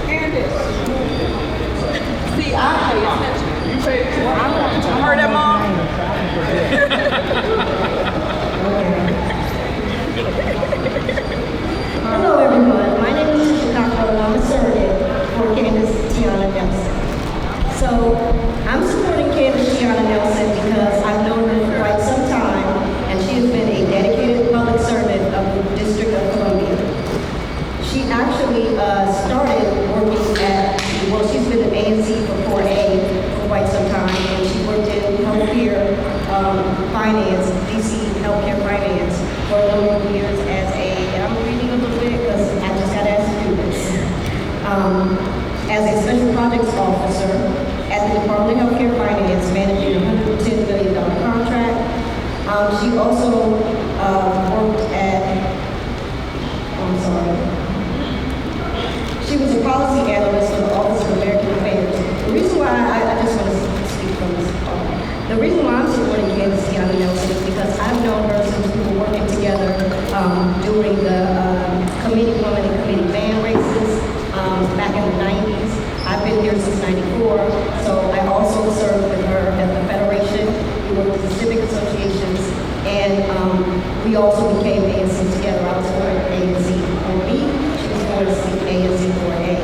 Candace. See, I pay attention. You pay attention. I heard that, Mom? Hello, everyone. My name is Dr. I'm a surrogate for Candace Tiana Nelson. So I'm supporting Candace Tiana Nelson because I've known her for quite some time, and she has been a dedicated public servant of the District of Columbia. She actually started working she's been an ANC for 4A for quite some time, and she worked in healthcare finance, DC healthcare finance for a number of years I'm reading a little bit because I just got asked to do this. As a special projects officer at the Department of Healthcare Finance, managing a $110 million contract. She also worked she was a policy analyst for the Office of American Affairs. The reason why I just want to speak from this part. The reason why I'm supporting Candace Tiana Nelson is because I've known her since we were working together during the committee woman and committee man races back in the 90s. I've been here since 94, so I also served with her at the Federation. We worked with the civic associations, and we also became ANCs together. I was for ANC 4B, she was for ANC 4A.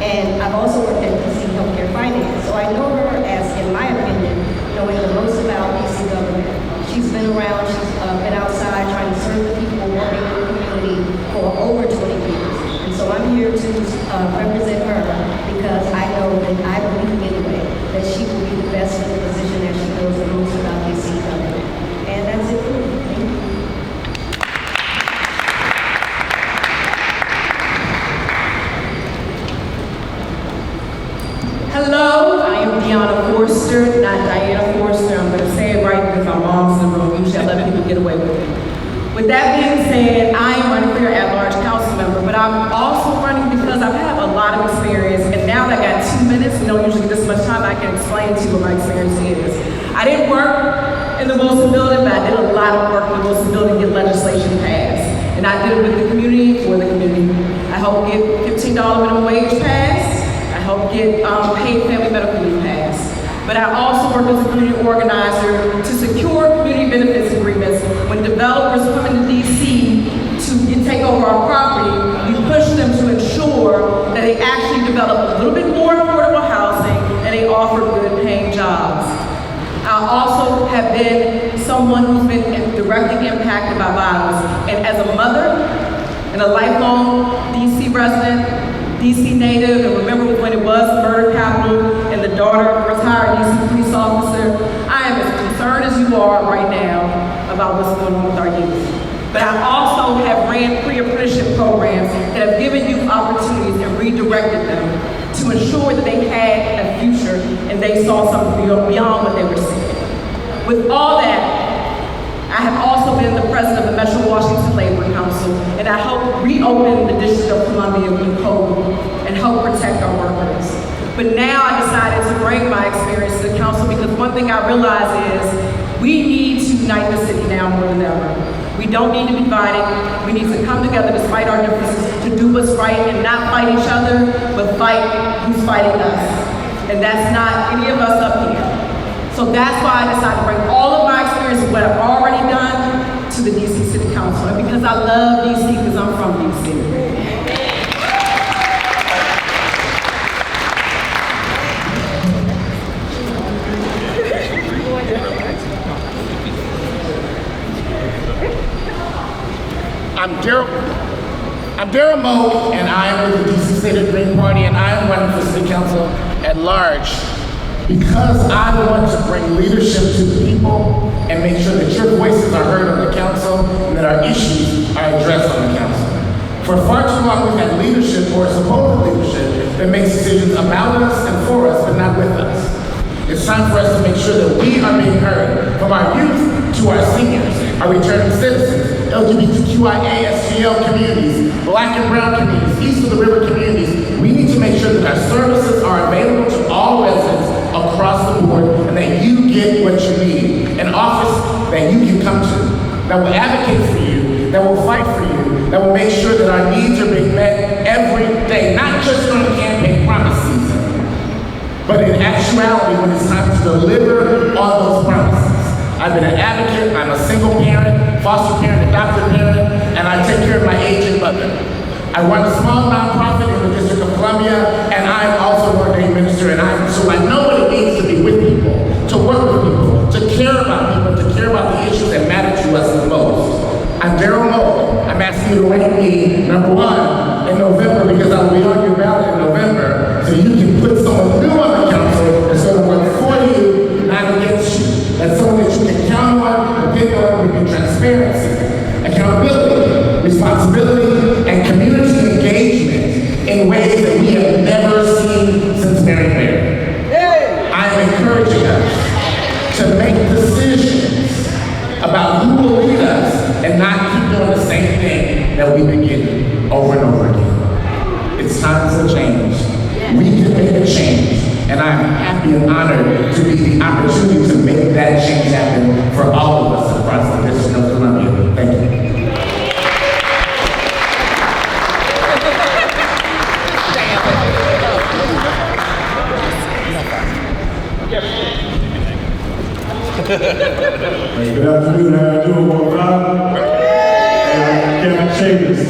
And I've also worked at DC Healthcare Finance, so I know her as, in my opinion, knowing the most about DC government. She's been around, she's been outside trying to serve the people working in the community for over 20 years. And so I'm here to represent her because I know that I believe anyway that she will be the best for the position that she knows the most about DC government. And that's it for me. Thank you. Hello, I am Deanna Forster, not Diana Forster. I'm going to say it right because my mom's in the room. Usually I let people get away with it. With that being said, I am running for your at-large council member, but I'm also running because I have a lot of experience, and now that I got 2 minutes, we don't usually get this much time, I can explain to you what my experience is. I didn't work in the Wilson building, but I did a lot of work in the Wilson building to get legislation passed. And I did it with the community, for the community. I helped get $15 minimum wage passed. I helped get paid family medical leave passed. But I also work as a community organizer to secure community benefits agreements. When developers come into DC to take over our property, we push them to ensure that they actually develop a little bit more affordable housing and they offer good paying jobs. I also have been someone who's been directly impacted by violence. And as a mother and a lifelong DC resident, DC native, and remember when it was murder capital, and the daughter of a retired DC police officer, I am as concerned as you are right now about what's going on with our youth. But I also have ran pre-apprenticeship programs that have given youth opportunities and redirected them to ensure that they had a future and they saw something beyond what they were seeing. With all that, I have also been the president of the Metro Washington Labor Council, and I helped reopen the District of Columbia with COVID and help protect our workers. But now I decided to bring my experience to the council because one thing I realize is we need to unite the city now more than ever. We don't need to be divided. We need to come together despite our differences to do what's right and not fight each other, but fight who's fighting us. And that's not any of us up here. So that's why I decided to bring all of my experience of what I've already done to the DC City Council. And because I love DC, because I'm from DC. I'm Daryl Moe, and I am with the DC State Green Party, and I am running for City Council at large because I want to bring leadership to the people and make sure that your voices are heard on the council and that our issues are addressed on the council. For far too long, we've had leadership or supposed leadership that makes decisions about us and for us, but not with us. It's time for us to make sure that we are being heard, from our youth to our seniors, our returning citizens, LGBTQIA, SGL communities, Black and brown communities, east of the river communities. We need to make sure that our services are available to all residents across the board and that you get what you need. An office that you can come to, that will advocate for you, that will fight for you, that will make sure that our needs are being met every day, not just during the campaign promise season, but in actuality when it's time to deliver on those promises. I've been an advocate, I'm a single parent, foster parent, adopted parent, and I take care of my aging mother. I run a small nonprofit in the District of Columbia, and I am also an ordained minister, so I know what it means to be with people, to work with people, to care about people, to care about the issues that matter to us the most. I'm Daryl Moe. I'm asking you to rank me #1 in November because I will be on your ballot in November, so you can put someone new on the council that's going to work for you, not against you. That's someone that you can count on, depend on, with transparency, accountability, responsibility, and community engagement in ways that we have never seen since Mary Berry. I am encouraging us to make decisions about who will lead us and not keep doing the same thing that we've been getting over and over again. It's time for change. We can make a change. And I'm happy and honored to be the opportunity to make that change happen for all of us across the District of Columbia. Thank you. Good afternoon, how are you doing, Ward 5? I'm Kevin Chambers.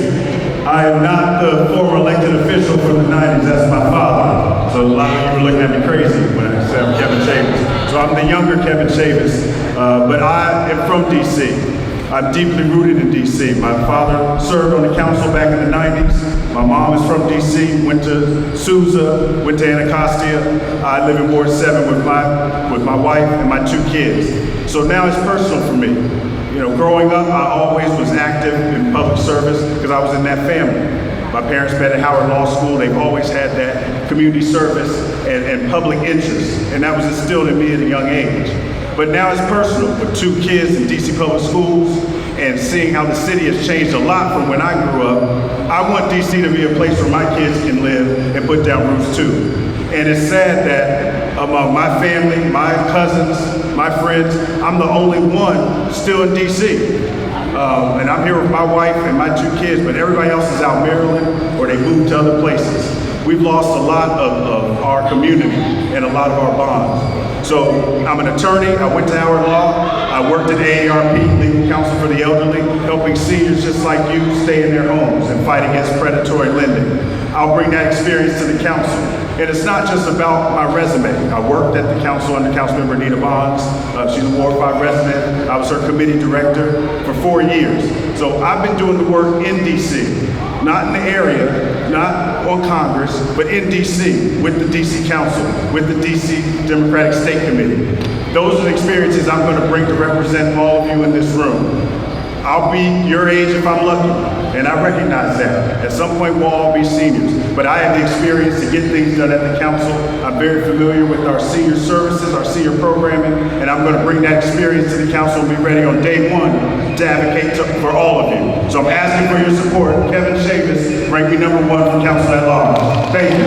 I am not the former elected official from the 90s, that's my father. So a lot of you were looking at me crazy when I said I'm Kevin Chambers. So I'm the younger Kevin Chambers, but I am from DC. I'm deeply rooted in DC. My father served on the council back in the 90s. My mom is from DC, went to Sousa, went to Anacostia. I live in Ward 7 with my wife and my 2 kids. So now it's personal for me. You know, growing up, I always was active in public service because I was in that family. My parents met at Howard Law School. They've always had that community service and public interest, and that was instilled in me at a young age. But now it's personal with 2 kids in DC public schools and seeing how the city has changed a lot from when I grew up. I want DC to be a place where my kids can live and put down roots too. And it's sad that among my family, my cousins, my friends, I'm the only one still in DC. And I'm here with my wife and my 2 kids, but everybody else is out in Maryland or they moved to other places. We've lost a lot of our community and a lot of our bonds. So I'm an attorney. I went to Howard Law. I worked at AARP, Legal Counsel for the Elderly, helping seniors just like you stay in their homes and fight against predatory lending. I'll bring that experience to the council. And it's not just about my resume. I worked at the council under Councilmember Nina Bonds. She's a Ward 5 resident. I was her committee director for 4 years. So I've been doing the work in DC, not in the area, not on Congress, but in DC, with the DC Council, with the DC Democratic State Committee. Those are the experiences I'm going to bring to represent all of you in this room. I'll be your age if I'm lucky, and I recognize that. At some point, we'll all be seniors, but I have the experience to get things done at the council. I'm very familiar with our senior services, our senior programming, and I'm going to bring that experience to the council and be ready on day 1 to advocate for all of you. So I'm asking for your support. Kevin Chavis, ranking number 1 for council at large. Thank you.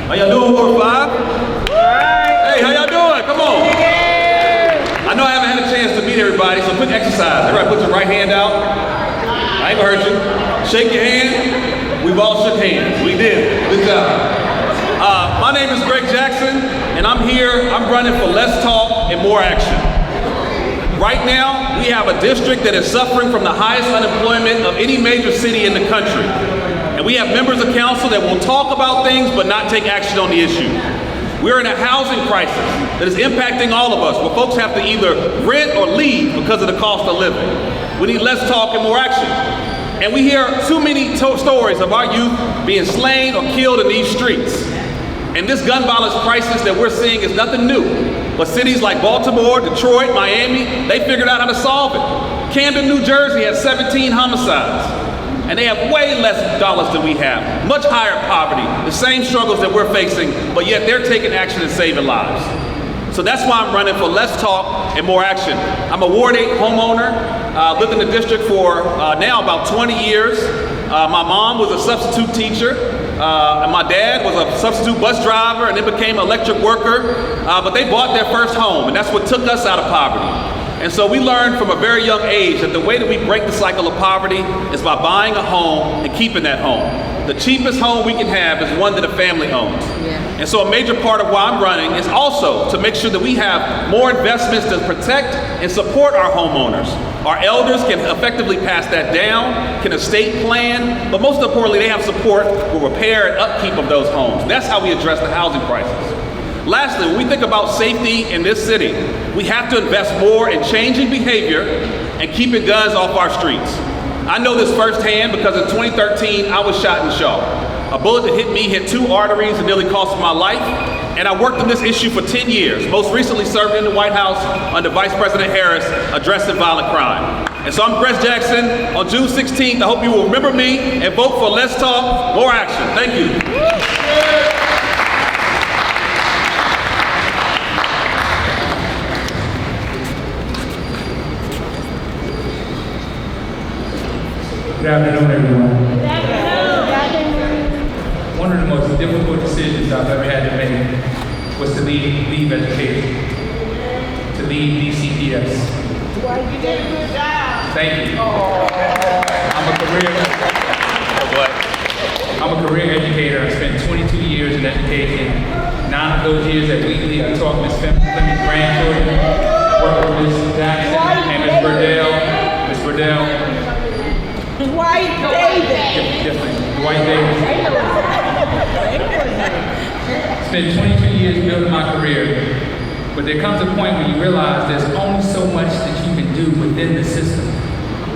How y'all doing, Ward 5? Hey, how y'all doing? Come on. I know I haven't had a chance to meet everybody, so quick exercise. Everybody put your right hand out. I ain't gonna hurt you. Shake your hand. We've all shook hands. We did. Good job. My name is Greg Jackson, and I'm here. I'm running for less talk and more action. Right now, we have a district that is suffering from the highest unemployment of any major city in the country. And we have members of council that will talk about things but not take action on the issue. We're in a housing crisis that is impacting all of us, where folks have to either rent or leave because of the cost of living. We need less talk and more action. And we hear too many stories of our youth being slain or killed in these streets. And this gun violence crisis that we're seeing is nothing new. But cities like Baltimore, Detroit, Miami, they figured out how to solve it. Camden, New Jersey has 17 homicides. And they have way less dollars than we have, much higher poverty, the same struggles that we're facing, but yet they're taking action and saving lives. So that's why I'm running for less talk and more action. I'm a Ward 8 homeowner, lived in the district for now about 20 years. My mom was a substitute teacher, and my dad was a substitute bus driver and then became an electric worker, but they bought their first home, and that's what took us out of poverty. And so we learned from a very young age that the way that we break the cycle of poverty is by buying a home and keeping that home. The cheapest home we can have is one that a family owns. And so a major part of why I'm running is also to make sure that we have more investments to protect and support our homeowners. Our elders can effectively pass that down, can estate plan, but most importantly, they have support for repair and upkeep of those homes. And that's how we address the housing crisis. Lastly, when we think about safety in this city, we have to invest more in changing behavior and keeping guns off our streets. I know this firsthand because in 2013, I was shot in the shoulder. A bullet that hit me hit 2 arteries and nearly cost me my life. And I worked on this issue for 10 years, most recently served in the White House under Vice President Harris, addressing violent crime. And so I'm Greg Jackson. On June 16th, I hope you will remember me and vote for less talk, more action. Thank you. Good afternoon, everyone. One of the most difficult decisions I've ever had to make was to leave education, to leave DCPS. Well, you did a good job. Thank you. I'm a career educator. I spent 22 years in education. 9 of those years at Wheatley, I taught Miss Fleming's grandchildren, worked with Miss Jackson and Miss Burdell. Miss Burdell. Dwight Davis. Dwight Davis. Spent 22 years building my career, but there comes a point when you realize there's only so much that you can do within the system.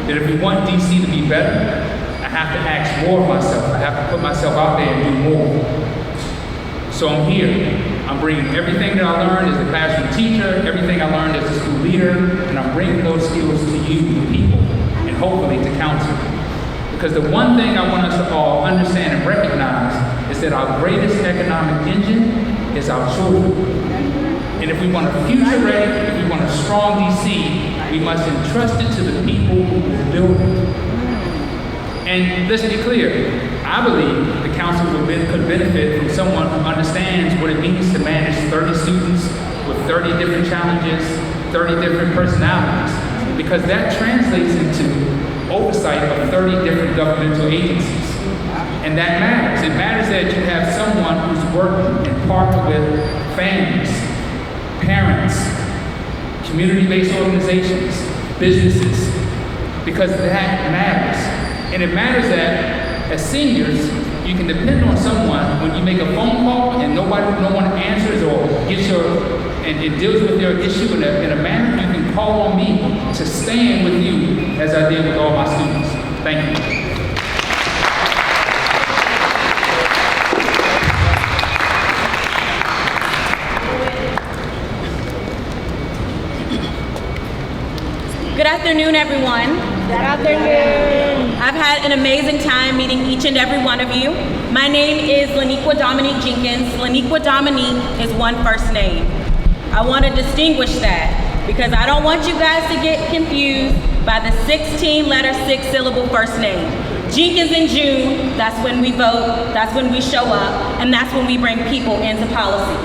That if we want DC to be better, I have to ask more of myself. I have to put myself out there and do more. So I'm here. I'm bringing everything that I learned as a classroom teacher, everything I learned as a school leader, and I'm bringing those skills to you, the people, and hopefully to council. Because the one thing I want us to all understand and recognize is that our greatest economic engine is our children. And if we want a future ready, if we want a strong DC, we must entrust it to the people who will build it. And let's be clear, I believe the council could benefit from someone who understands what it means to manage 30 students with 30 different challenges, 30 different personalities, because that translates into oversight of 30 different governmental agencies. And that matters. It matters that you have someone who's worked and partnered with families, parents, community-based organizations, businesses, because that matters. And it matters that as seniors, you can depend on someone when you make a phone call and no one answers or gets and deals with your issue in a manner. You can call on me to stand with you as I did with all my students. Thank you. Good afternoon, everyone. Good afternoon. I've had an amazing time meeting each and every one of you. My name is Laniqua Dominique Jenkins. Laniqua Dominique is one first name. I want to distinguish that because I don't want you guys to get confused by the 16-letter, 6-syllable first name. Jenkins in June, that's when we vote, that's when we show up, and that's when we bring people into policy.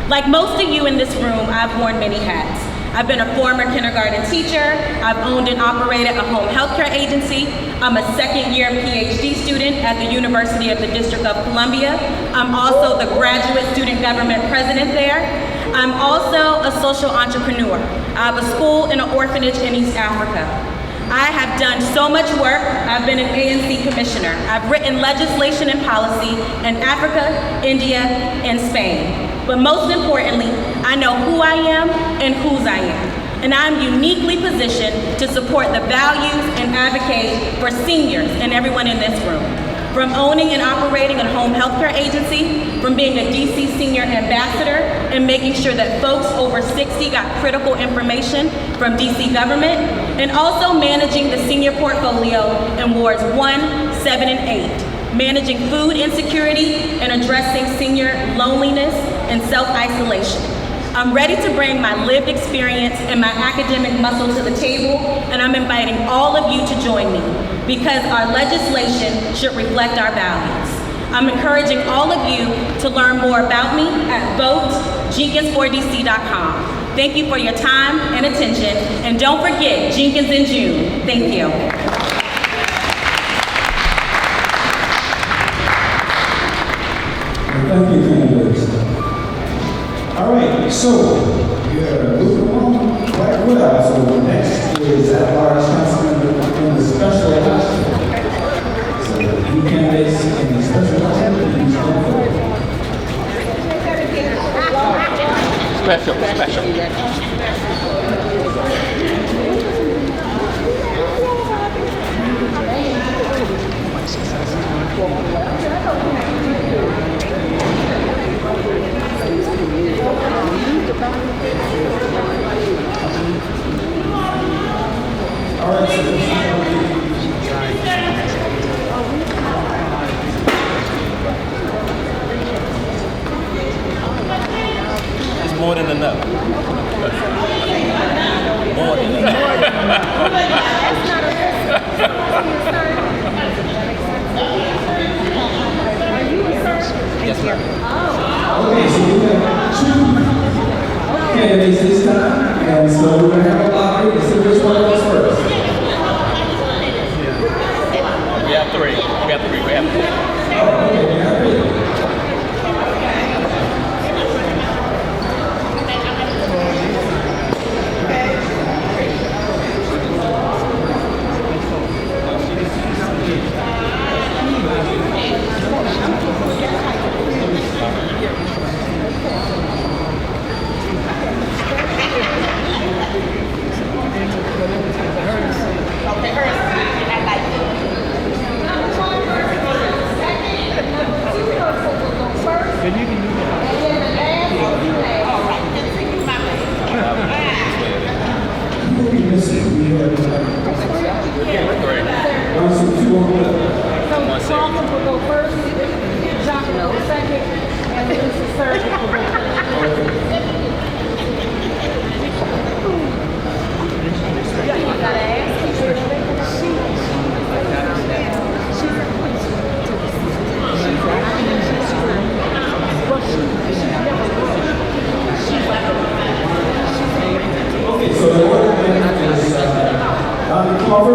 Like most of you in this room, I've worn many hats. I've been a former kindergarten teacher. I've owned and operated a home healthcare agency. I'm a second-year PhD student at the University of the District of Columbia. I'm also the graduate student government president there. I'm also a social entrepreneur. I have a school and an orphanage in East Africa. I have done so much work. I've been an ANC commissioner. I've written legislation and policy in Africa, India, and Spain. But most importantly, I know who I am and whose I am. And I'm uniquely positioned to support the values and advocate for seniors and everyone in this room. From owning and operating a home healthcare agency, from being a DC senior ambassador, and making sure that folks over 60 got critical information from DC government, and also managing the senior portfolio in wards 1, 7, and 8, managing food insecurity and addressing senior loneliness and self-isolation. I'm ready to bring my lived experience and my academic muscle to the table, and I'm inviting all of you to join me because our legislation should reflect our values. I'm encouraging all of you to learn more about me at votejenkins4dc.com. Thank you for your time and attention, and don't forget Jenkins in June. Thank you. Thank you, candidates. All right, so we're moving on right with us. So next is at-large councilman in the special election. So you candidates in the special election, please come forward. Special. All right, so it's more than enough. More than enough. Yes, ma'am. okay, so we have two candidates this time, and so we're going to have a lottery to see which one goes first. We have three. Oh, okay, we have three.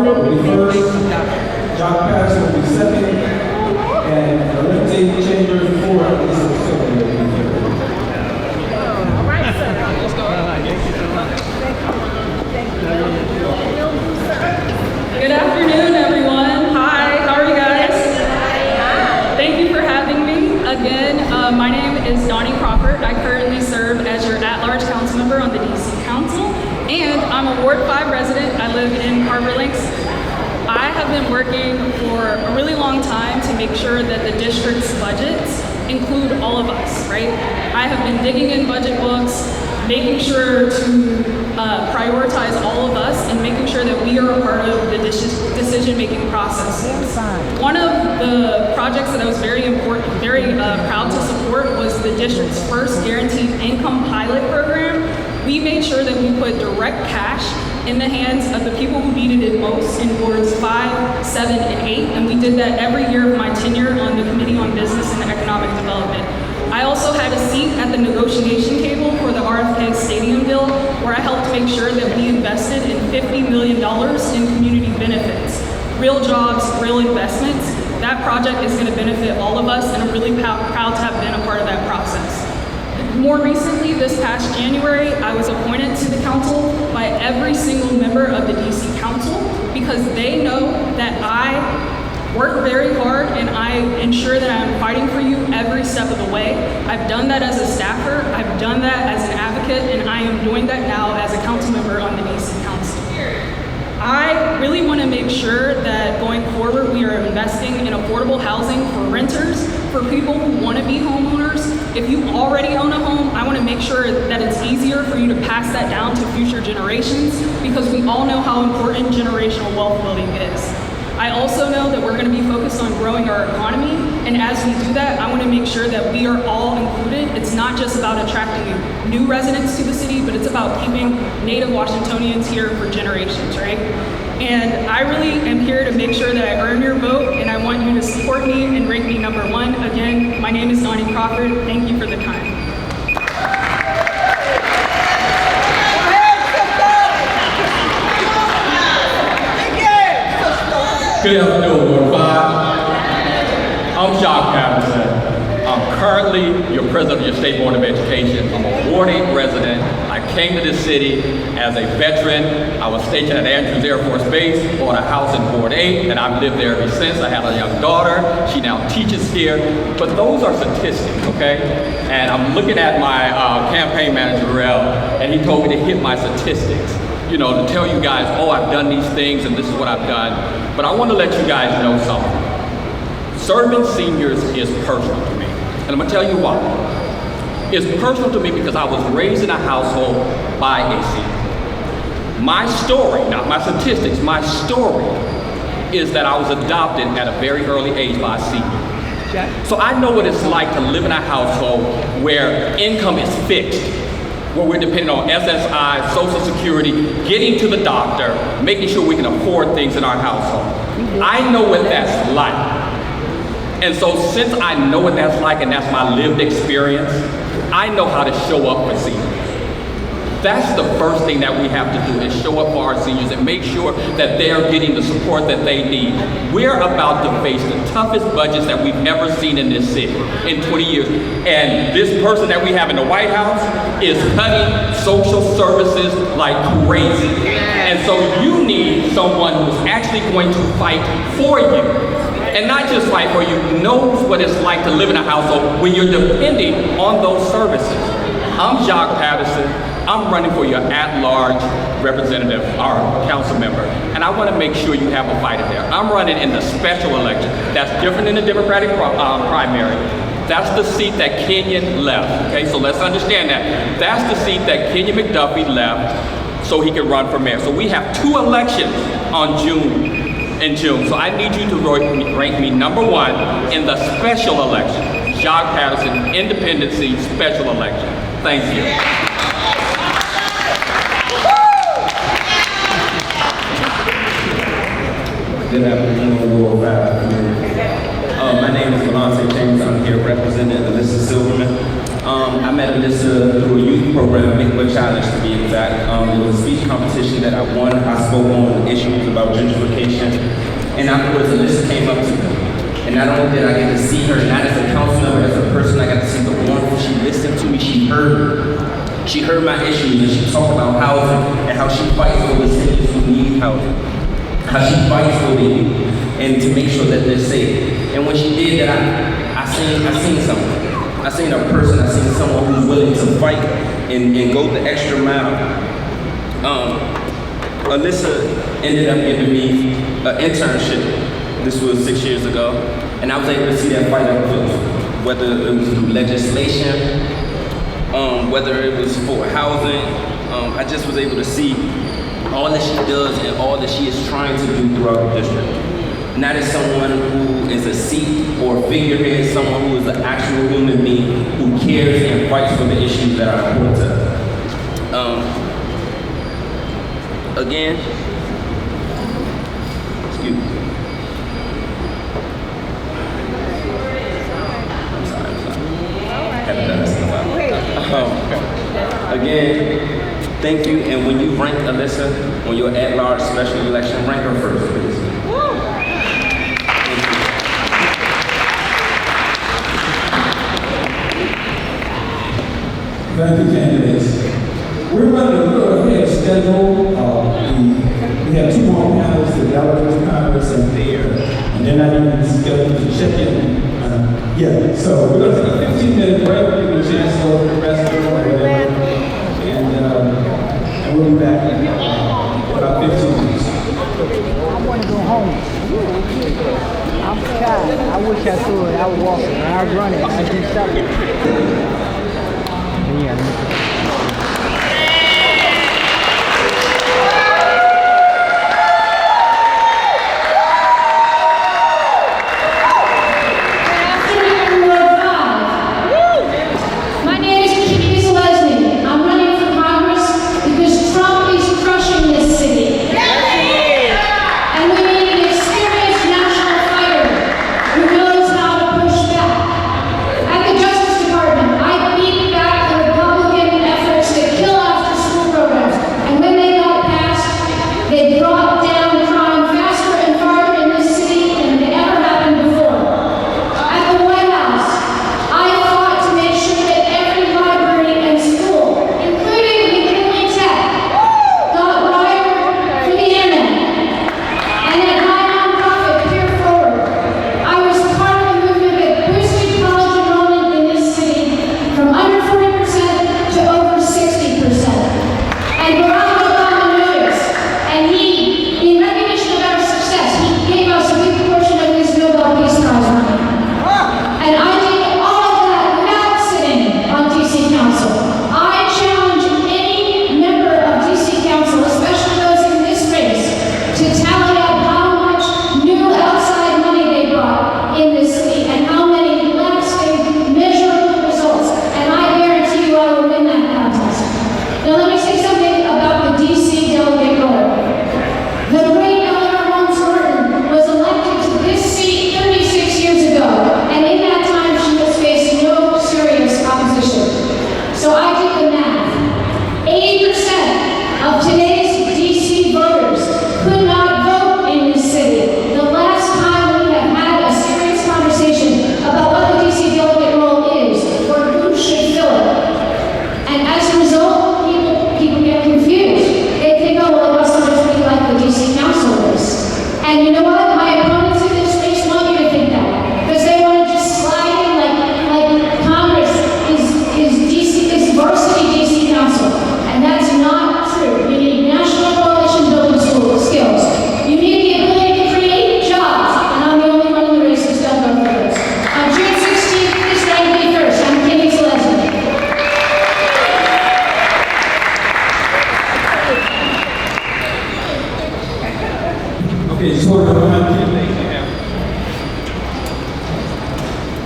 will be first, John Patterson will be second, and Valente Chambers fourth. Lisa Silva will be third. All right, sir. Let's go. Good afternoon, everyone. Hi, how are you guys? Thank you for having me. Again, my name is Donnie Crawford. I currently serve as your at-large council member on the DC Council, and I'm a Ward 5 resident. I live in Harbor Links. I have been working for a really long time to make sure that the district's budgets include all of us, right? I have been digging in budget books, making sure to prioritize all of us and making sure that we are a part of the decision-making process. One of the projects that I was very proud to support was the district's first guaranteed income pilot program. We made sure that we put direct cash in the hands of the people who needed it most in wards 5, 7, and 8, and we did that every year of my tenure on the Committee on Business and Economic Development. I also had a seat at the negotiation table for the RFK Stadium deal, where I helped make sure that we invested in $50 million in community benefits. Real jobs, real investments. That project is going to benefit all of us, and I'm really proud to have been a part of that process. More recently, this past January, I was appointed to the council by every single member of the DC Council because they know that I work very hard and I ensure that I'm fighting for you every step of the way. I've done that as a staffer, I've done that as an advocate, and I am doing that now as a council member on the DC Council. I really want to make sure that going forward we are investing in affordable housing for renters, for people who want to be homeowners. If you already own a home, I want to make sure that it's easier for you to pass that down to future generations because we all know how important generational wealth building is. I also know that we're going to be focused on growing our economy, and as we do that, I want to make sure that we are all included. It's not just about attracting new residents to the city, but it's about keeping Native Washingtonians here for generations, right? And I really am here to make sure that I earn your vote, and I want you to support me and rank me number 1. Again, my name is Donnie Crawford. Thank you for the time. Good afternoon, Ward 5. I'm Jacques Patterson. I'm currently your president of your State Board of Education. I'm a Ward 8 resident. I came to this city as a veteran. I was stationed at Andrews Air Force Base, bought a house in Ward 8, and I've lived there ever since. I have a young daughter. She now teaches here. But those are statistics, okay? And I'm looking at my campaign manager, Rel, and he told me to hit my statistics. You know, to tell you guys, oh, I've done these things and this is what I've done. But I want to let you guys know something. Serving seniors is personal to me. And I'm going to tell you why. It's personal to me because I was raised in a household by a senior. My story, not my statistics, my story is that I was adopted at a very early age by a senior. So I know what it's like to live in a household where income is fixed, where we're dependent on SSI, Social Security, getting to the doctor, making sure we can afford things in our household. I know what that's like. And so since I know what that's like and that's my lived experience, I know how to show up for seniors. That's the first thing that we have to do is show up for our seniors and make sure that they're getting the support that they need. We're about to face the toughest budgets that we've ever seen in this city in 20 years. And this person that we have in the White House is cutting social services like crazy. And so you need someone who's actually going to fight for you. And not just fight for you, knows what it's like to live in a household when you're depending on those services. I'm Jacques Patterson. I'm running for your at-large representative, or council member, and I want to make sure you have a fight in there. I'm running in the special election. That's different than the Democratic primary. That's the seat that Kenyon left, okay? So let's understand that. That's the seat that Kenyon McDuffie left so he could run for mayor. So we have 2 elections in June. So I need you to rank me number 1 in the special election. Jacques Patterson, independent seat, special election. Thank you. Good afternoon, Ward 5. My name is Valente James. I'm here representing Alyssa Silverman. I met Alyssa through a youth program, Make a Challenge to be exact. It was a speech competition that I won. I spoke on issues about gentrification. And afterwards, Alyssa came up to me. And not only did I get to see her, not as a council member, as a person, I got to see the warmth. She listened to me, she heard me. She heard my issues, and she talked about housing and how she fights for the cities who need housing. How she fights for them and to make sure that they're safe. And when she did that, I seen something. I seen a person, I seen someone who's willing to fight and go the extra mile. Alyssa ended up giving me an internship. This was 6 years ago. And I was able to see that fight up close. Whether it was through legislation, whether it was for housing, I just was able to see all that she does and all that she is trying to do throughout the district. Not as someone who is a seat or a figurehead, someone who is an actual human being who cares and fights for the issues that are important to us. Again, excuse me. I'm sorry. Haven't done this in a while. Again, thank you. And when you rank Alyssa on your at-large special election, rank her first, please. Thank you, candidates. We're running a little ahead of schedule. We have 2 more panels, the delegates of Congress and there, and they're not even scheduled to check in. So we're going to take a 15-minute break, give you a chance to go to the restroom or whatever, and we'll be back in about 15 minutes. I want to go home. I'm shy. I wish I could. I would walk it. I would run it. I just stop it. Yeah.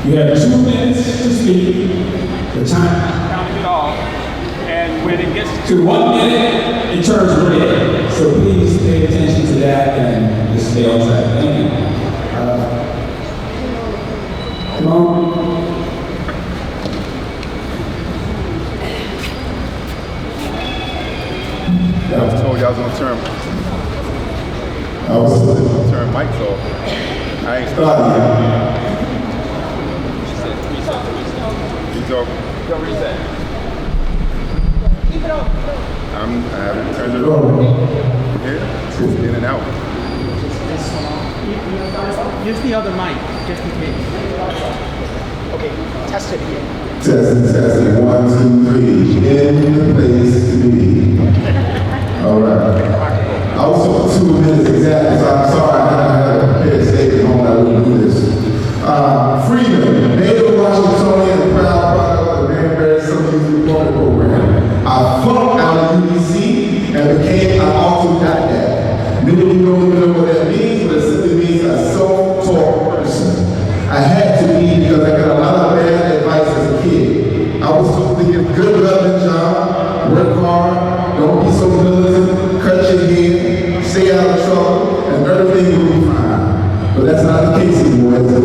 You have 2 minutes to speak. The time. Count it off. And when it gets to 1 minute, it turns red. So please pay attention to that and just stay on track. Thank you. Come on. I was told y'all was gonna turn. I was gonna turn mics off. I ain't starting. You talk. Keep it on. I haven't turned it on. Yeah, it's in and out. Use the other mic, just in case. Okay, test it again. Testing. 1, 2, 3. In the place to be. All right. I was told 2 minutes exactly, so I'm sorry I had a prepared statement home. I wouldn't do this. Freedom, native Washingtonian and proud product of the Danbury Social Employment Program. I flunked out of UBC and became an autodidact. Many of you don't even know what that means, but it simply means a self-taught person. I had to be because I got a lot of bad advice as a kid. I was told to get a good loving job, work hard, don't be so militant, cut your hair, stay out of trouble, and everything will be fine. But that's not the case anymore, is it?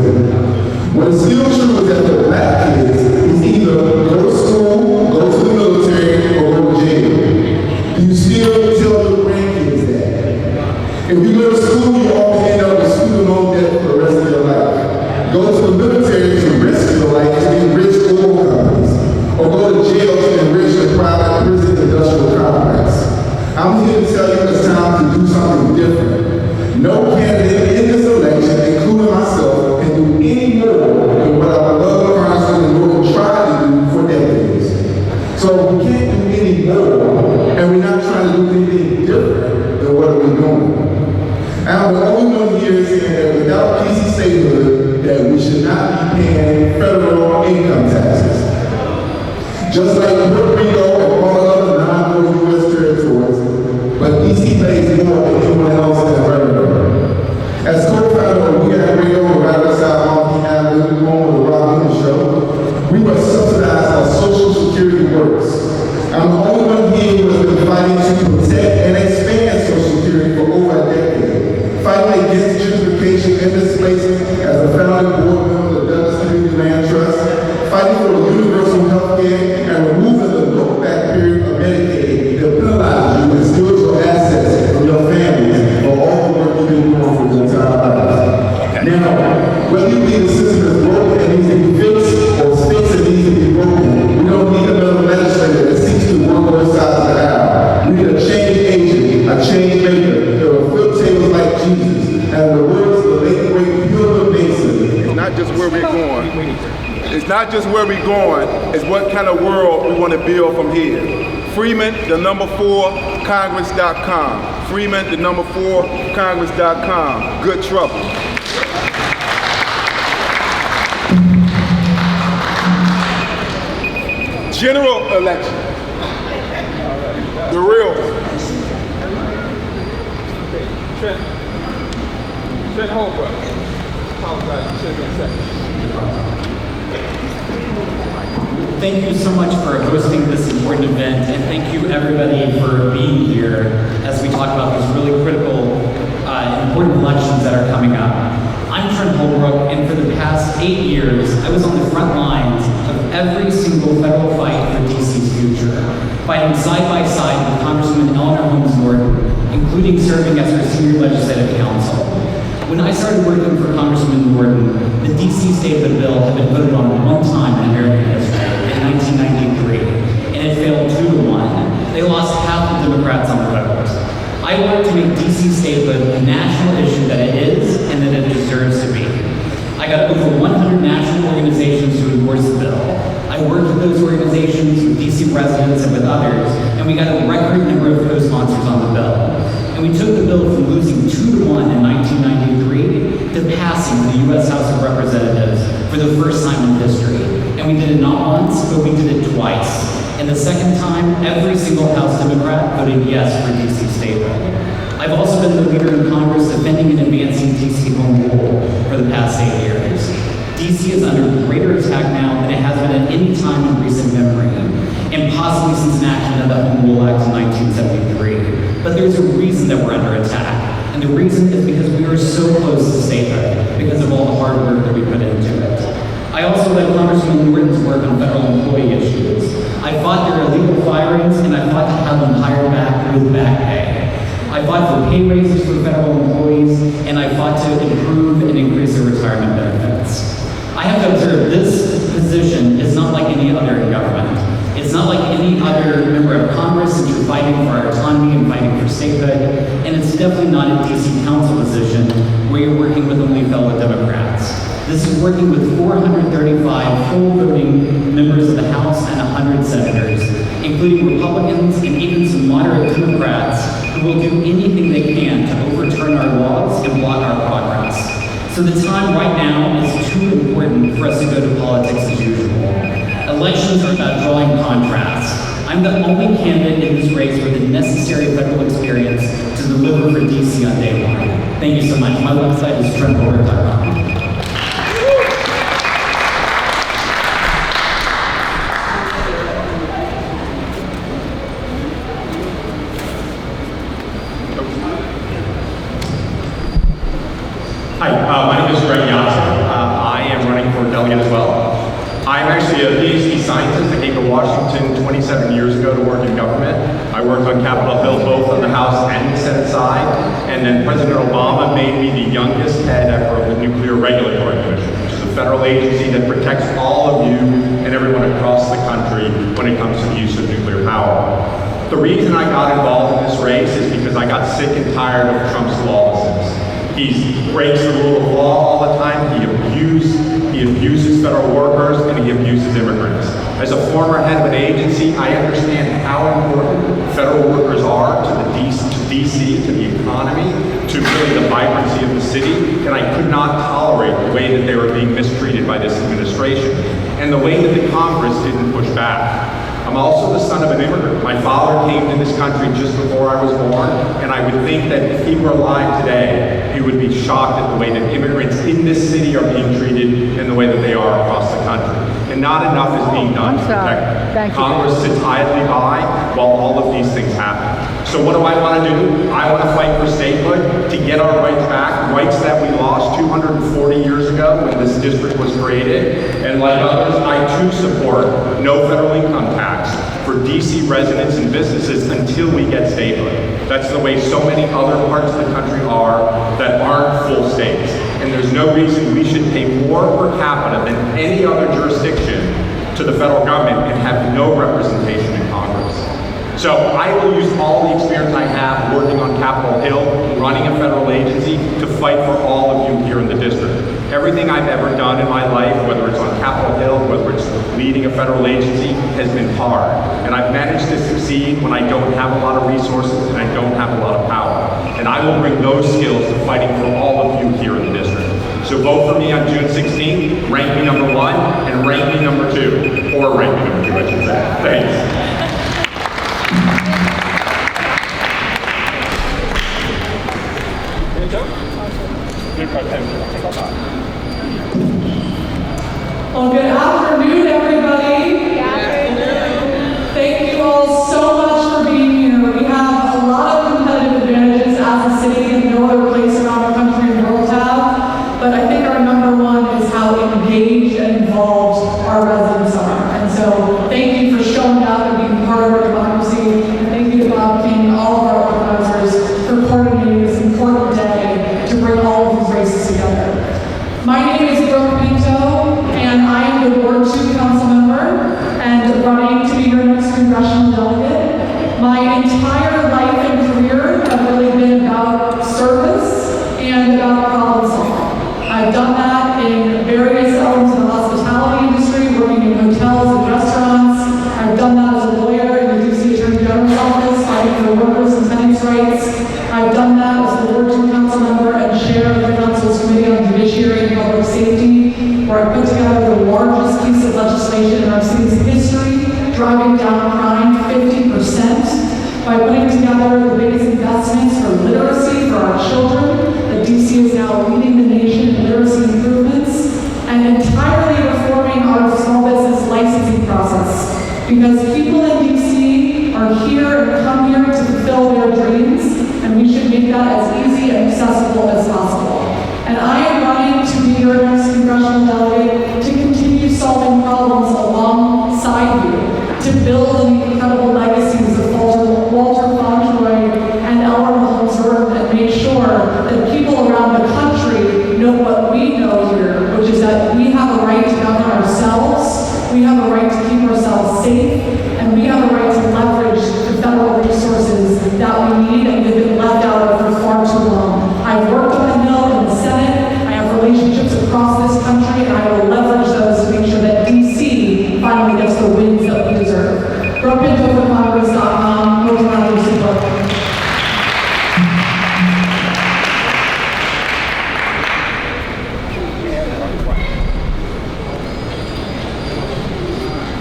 What is still true is that the black kids is either go to school, go to the military, or go to jail. Do you still tell your grandkids that? If you go to school, you often end up with student loan debt for the rest of your life. Go to the military to risk your life to enrich oil companies, or go to jail to enrich the private prison industrial complex. I'm here to tell you it's time to do something different. No candidate in this election, including myself, can do any more than what our beloved Congressman Norton tried to do for decades. So we can't do any more, and we're not trying to do anything different than what we're doing. And the only one here is saying that without PC statehood, that we should not be paying federal income taxes. Just like Puerto Rico and all other non-core U.S. territories, but DC pays more than anyone else in America. As co-founder of We Got Radio and right outside Monkey Island, the home of the Rock Newman Show, we must subsidize our Social Security works. I'm the only one here who has been fighting to protect and expand Social Security for over a decade. Fighting against gentrification and displacement as a founding board member of the Douglas Community Land Trust, fighting for universal health care and removing the look-back period of Medicaid that penalizes you and steals your assets from your families for all the work you've been doing for your entire life. Now, whether you think the system is broken and needs to be fixed or fixed and needs to be broken, we don't need another legislator that seeks to work both sides of the aisle. We need a change agent, a change maker that will flip tables like Jesus. And the words of the late great Hilda Mason. It's not just where we're going. It's not just where we're going, it's what kind of world we want to build from here. Freeman, the number 4, Congress.com. Freeman, the number 4, Congress.com. Good trouble. General election. The real one. Trent Holbrook. Apologize, you should have been second. Thank you so much for hosting this important event, and thank you everybody for being here as we talk about these really critical, important elections that are coming up. I'm Trent Holbrook, and for the past 8 years, I was on the front lines of every single federal fight for DC's future, fighting side by side with Congresswoman Eleanor Holmes Norton, including serving as her senior legislative counsel. When I started working for Congresswoman Norton, the DC statehood bill had been voted on one time in American history, in 1993, and it failed 2-1. They lost half the Democrats on the vote. I worked to make DC statehood the national issue that it is and that it deserves to be. I got over 100 national organizations to endorse the bill. I worked with those organizations, with DC residents, and with others, and we got a record number of co-sponsors on the bill. And we took the bill from losing 2-1 in 1993 to passing the U.S. House of Representatives for the first time in history. And we did it not once, but we did it twice. And the second time, every single House Democrat voted yes for DC statehood. I've also been the leader in Congress defending and advancing DC home rule for the past 8 years. DC is under greater attack now than it has been at any time in recent memory, and possibly since enactment of the Home Rule Act in 1973. But there's a reason that we're under attack, and the reason is because we are so close to statehood, because of all the hard work that we put into it. I also led Congressman Norton's work on federal employee issues. I fought their illegal firings, and I fought to have them hired back with back pay. I fought for pay raises for federal employees, and I fought to improve and increase their retirement benefits. I have to observe this position is not like any other in government. It's not like any other member of Congress since you're fighting for our autonomy and fighting for statehood, and it's definitely not a DC Council position where you're working with only fellow Democrats. This is working with 435 full voting members of the House and 100 senators, including Republicans and even some moderate Democrats who will do anything they can to overturn our laws and block our progress. So the time right now is too important for us to go to politics as usual. Elections are about drawing contrasts. I'm the only candidate in this race with the necessary federal experience to deliver for DC on day one. Thank you so much. My website is trentholder.com. Hi, my name is Garcia. I am running for delegate as well. I'm actually a PhD scientist. I came to Washington 27 years ago to work in government. I worked on Capitol Hill, both on the House and the Senate side. And then President Obama made me the youngest head ever of the Nuclear Regulatory Commission, which is a federal agency that protects all of you and everyone across the country when it comes to the use of nuclear power. The reason I got involved in this race is because I got sick and tired of Trump's lawlessness. He breaks the rule of law all the time. He abuses federal workers, and he abuses immigrants. As a former head of an agency, I understand how important federal workers are to DC, to the economy, to really the vibrancy of the city, and I could not tolerate the way that they were being mistreated by this administration, and the way that the Congress didn't push back. I'm also the son of an immigrant. My father came to this country just before I was born, and I would think that if he were alive today, he would be shocked at the way that immigrants in this city are being treated and the way that they are across the country. And not enough is being done to protect them. Congress sits idly by while all of these things happen. So what do I want to do? I want to fight for statehood, to get our rights back, rights that we lost 240 years ago when this district was created. And like others, I too support no federal income tax for DC residents and businesses until we get statehood. That's the way so many other parts of the country are that aren't full states. And there's no reason we should pay more per capita than any other jurisdiction to the federal government and have no representation in Congress. So I will use all the experience I have working on Capitol Hill, running a federal agency, to fight for all of you here in the district. Everything I've ever done in my life, whether it's on Capitol Hill, whether it's leading a federal agency, has been hard. And I've managed to succeed when I don't have a lot of resources and I don't have a lot of power. And I will bring those skills to fighting for all of you here in the district. So vote for me on June 16th, rank me number 1, and rank me number 2. Or rank me number 2, I should say. Thanks. Well, good afternoon, everybody. Thank you all so much for being here. We have a lot of competitive advantages as a city and no other place around the country and world have, but I think our number one is how engaged and involved our residents are. And so thank you for showing up and being part of our democracy. And thank you to Bob King and all of our organizers for coordinating this important day to bring all of these races together. My name is Brooke Pinto, and I am the Ward 2 council member and running to be your next congressional delegate. My entire life and career have really been about service and about problem solving. I've done that in various elements of the hospitality industry, working in hotels and restaurants. I've done that as a lawyer in the DC Attorney General's office, fighting for workers and tenants' rights. I've done that as the Ward 2 council member and chair of the council's committee on judiciary and public safety, where I put together the largest piece of legislation in our city's history, driving down crime 50%, by putting together the biggest investments for literacy for our children. The DC is now leading the nation in literacy improvements, and entirely reforming our small business licensing process. Because people in DC are here and come here to fulfill their dreams, and we should make that as easy and accessible as possible. And I am running to be your next congressional delegate to continue problems alongside you to build the incredible legacies of Walter Fauntleroy and Eleanor Holmes Norton and make sure that people around the country know what we know here, which is that we have a right to govern ourselves, we have a right to keep ourselves safe, and we have a right to leverage the federal resources that we need and we've been left out of for far too long. I've worked on the Hill in the Senate, I have relationships across this country, and I will leverage those to make sure that DC finally gets the wins that we deserve. RopeInToForCongress.com, vote on your support.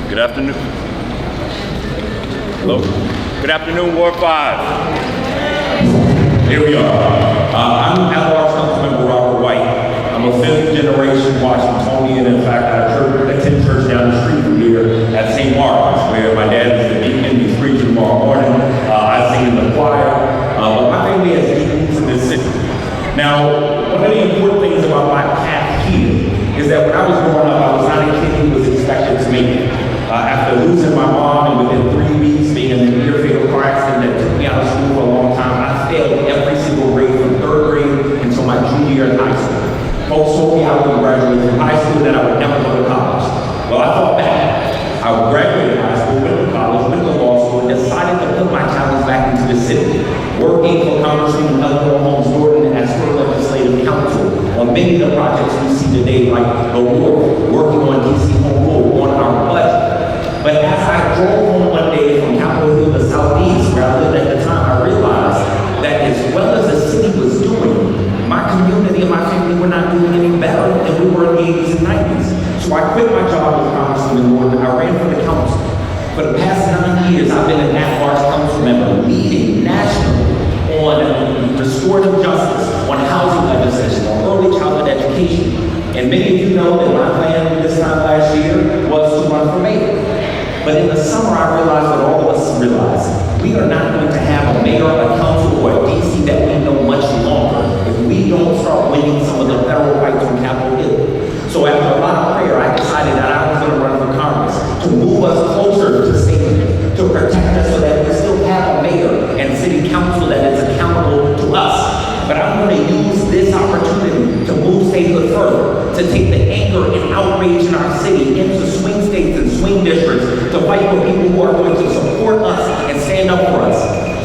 Good afternoon. Hello. Good afternoon, Ward 5. Here we are. I'm at-large Councilmember Robert White. I'm a fifth-generation Washingtonian. In fact, I attend church down the street from here at St. Martin's, where my dad is the deacon. He's preaching tomorrow morning. I sing in the choir. But my family has deep roots in this city. Now, one of the important things about my path here is that when I was growing up, I was not a kid who was expected to make it. After losing my mom and within 3 weeks being in a near-fatal car accident that took me out of school for a long time, I failed every single grade from 3rd grade until my junior year in high school. Folks told me I would graduate from high school, that I would never go to college. Well, I thought back. I graduated high school, went to college, went to law school, and decided to put my talents back into the city, working for Congresswoman Eleanor Holmes Norton as her legislative counsel on many of the projects we see today, like the Wharf, working on DC Home Rule, on our budget. But as I drove home one day from Capitol Hill to Southeast, where I lived at the time, I realized that as well as the city was doing, my community and my family were not doing any better than we were in the 80s and 90s. So I quit my job with Congresswoman Norton. I ran for the council. For the past 9 years, I've been an at-large council member, leading nationally on restorative justice, on housing legislation, on early childhood education. And many of you know that my plan this time last year was to run for mayor. But in the summer, I realized what all of us realize. We are not going to have a mayor, a council, or a DC that we know much longer if we don't start winning some of the federal fights on Capitol Hill. So after a lot of prayer, I decided that I was going to run for Congress to move us closer to safety, to protect us so that we still have a mayor and city council that is accountable to us. But I'm going to use this opportunity to move statehood further, to take the anger and outrage in our city into swing states and swing districts, to fight for people who are going to support us and stand up for us.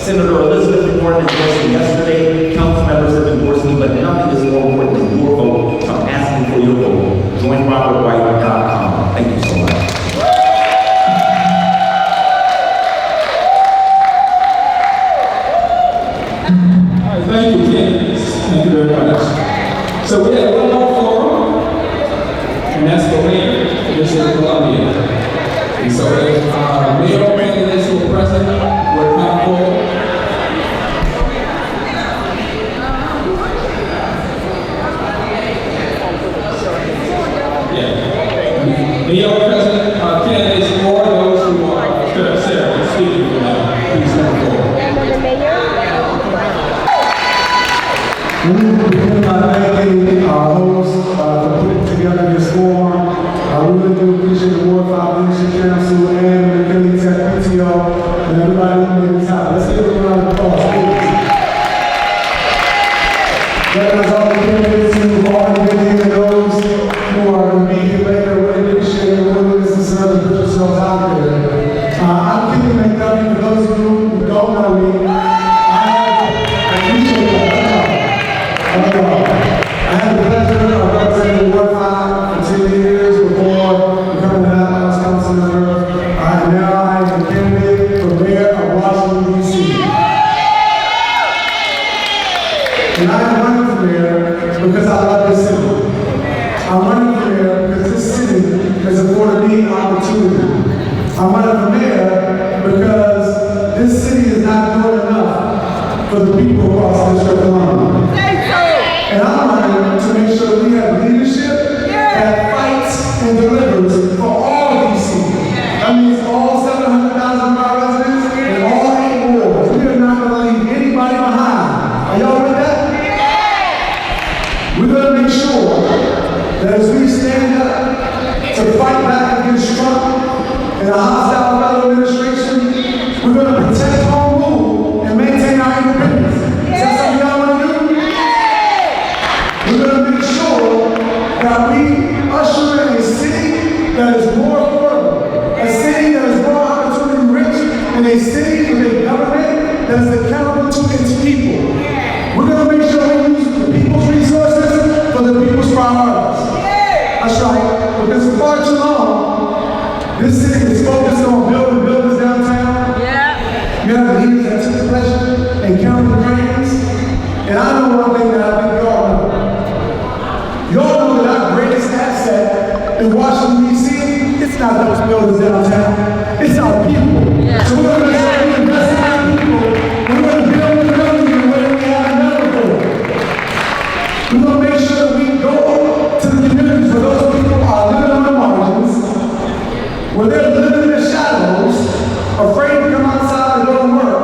Senator Elizabeth Warren endorsed me yesterday. Council members have endorsed me, but nothing is more important than your vote. So I'm asking for your vote. Join RobertWhite.com. Thank you so much. Thank you, candidates. Thank you very much. So we have one more forum, and that's the mayor of the District of Columbia. And so if mayoral candidates who are present would come forward. Yeah. Mayoral president candidates or those who are speaking for now, please come forward. We begin by thanking our hosts for putting together this forum. We really do appreciate the Ward 5 Leadership Council and the McKinley Tech PTO and everybody who made this happen. Let's give them a round of applause, please. There's all the candidates who have already been here and those who are going to be here later. Really appreciate your willingness to serve and put yourselves out there. I'm Kenny McDonough. For those of you who don't know me, I had the pleasure of representing Ward 5 for 10 years before becoming an at-large council member. Now I am a candidate for mayor of Washington, D.C. And I am running for mayor because I love this city. I'm running for mayor because this city has afforded me opportunity. I'm running for mayor because this city is not doing enough for the people across the District of Columbia. And I'm running to make sure we have leadership that fights and delivers for all DC. That means all 700,000 of our residents and all 8 wards. We are not going to leave anybody behind. Are y'all with that? We're going to make sure that as we stand up to fight back against Trump and a hostile federal administration, we're going to protect home rule and maintain our independence. Is that something y'all want to do? We're going to make sure that we usher in a city that is more affordable, a city that is more opportunity rich, and a city with a government that is accountable to its people. We're going to make sure we use the people's resources for the people's priorities. That's right, because for far too long, this city is focused on building buildings downtown. You have the leaders that took the pleasure and counted the cranes. And I know one thing that I think y'all know. Y'all know that our greatest asset in Washington, D.C., it's not those buildings downtown, it's our people. So we're going to make sure we invest in our people. We're going to build the buildings in a way we haven't done before. We're going to make sure that we go to the communities where those people are living on the margins, where they're living in the shadows, afraid to come outside and go to work.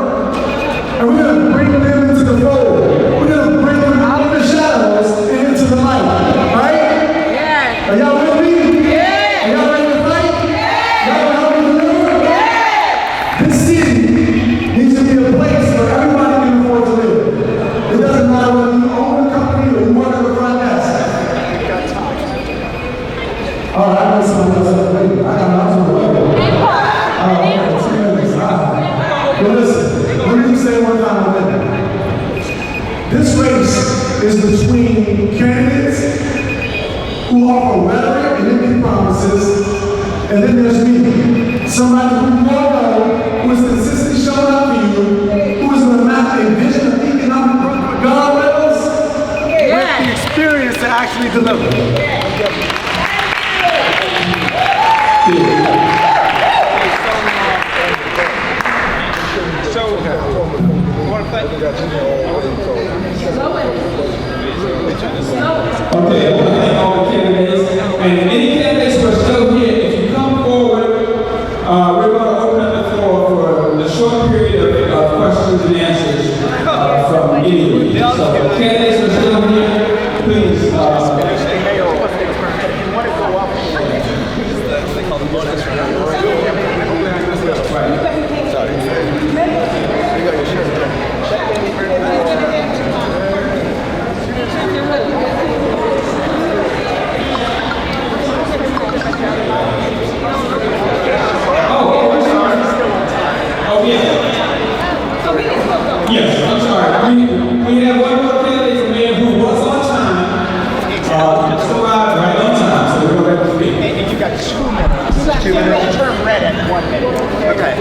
And we're going to bring them into the fold. We're going to bring them out of the shadows and into the light. Right? Yeah. Are y'all with me? Yeah. Are y'all ready to fight? Yeah. Y'all want to help me deliver? Yeah. This city needs to be a place where everybody can afford to live. It doesn't matter whether you own a company or you work at the front desk. All right, I know somebody else up there. I got lots of work. But listen, let me just say one final thing. This race is between candidates who offer rhetoric and empty promises, and then there's me, somebody who you all know, who is consistently showing up for you, who is going to map a vision of economic growth for guardrails with the experience to actually deliver. So, I want to thank you. Okay, I want to thank all the candidates. And any candidates who are still here, if you come forward, we're going to open up the floor for a short period of questions and answers from any of you. So, candidates who are still here, please. If you want to go up, they call the bonus round. Sorry. Yes, I'm sorry. We have one more candidate for mayor who was on time. Just arrived right on time, so we're going to speak. And you got 2 minutes. 2 minutes. Turn red at 1 minute. Okay.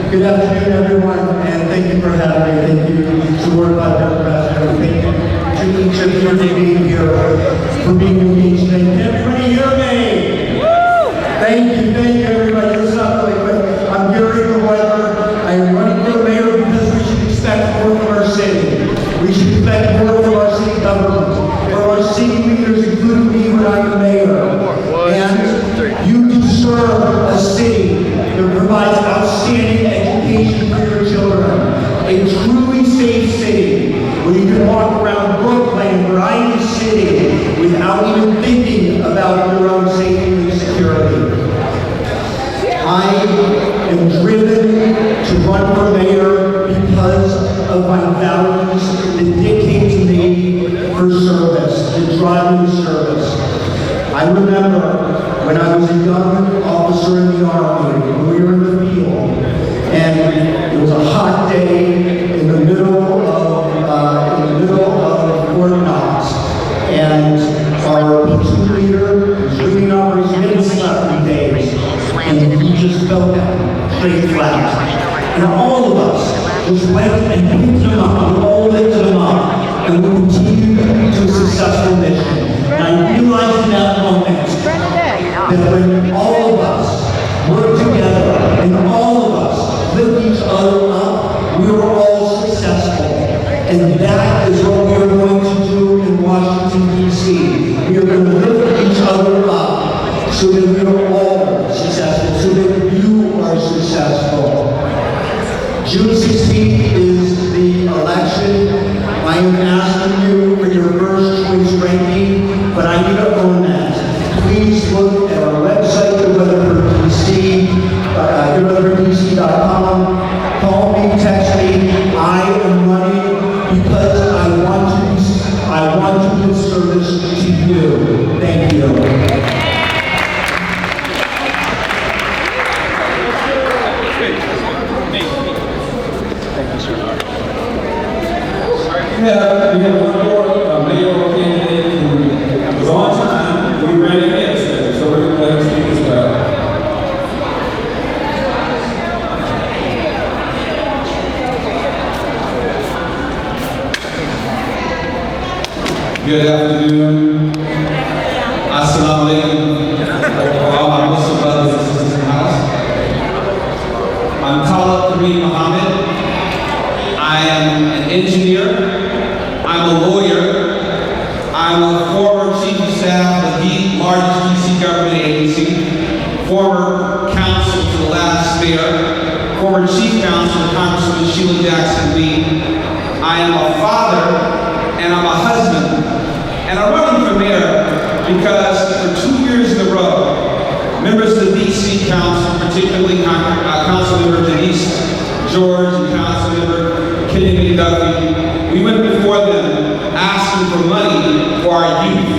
Good afternoon, everyone, and thank you for having me. Thank you to Ward 5 Democrats. Thank you to each of you for being here, for being engaged. Can everybody hear me? Thank you, everybody. Listen up really quick. I'm Gary the Weather. I am running for mayor because we should expect more from our city. We should expect more from our city government, from our city leaders, including me when I'm the mayor. And you deserve a city that provides outstanding education for your children, a truly safe city where you can walk around Brooklyn or any city without even thinking about your own safety and security. I am driven to run for mayor because of my values that dictate to me for service, that drive me to service. I remember when I was a young officer in the Army, when we were in the field, and it was a hot day in the middle of Fort Knox, and our platoon leader was leaning over his head and slept for days, and he just fell down, straight flat. And all of us just went and picked him up, we all lifted him up, and we continued to a successful mission. And I realized in that moment that when all of us work together and all of us lift each other up, we are all successful. And that is what we are going to do in Washington, D.C. We are going to lift each other up so that we are all successful, so that you are successful. June 16th is the election. I am asking you Good afternoon. Assalamu alaikum for all my Muslim brothers and sisters in the house. I'm Talib Kareem Muhammad. I am an engineer. I'm a lawyer. I'm a former chief of staff of the largest DC government agency, former counsel to the last mayor, former chief counsel to Congresswoman Sheila Jackson Lee. I am a father and I'm a husband. And I'm running for mayor because for 2 years in a row, members of the DC Council, particularly Councilmember Denise George and Councilmember McKinley McDuffie, we went before them asking for money for our youth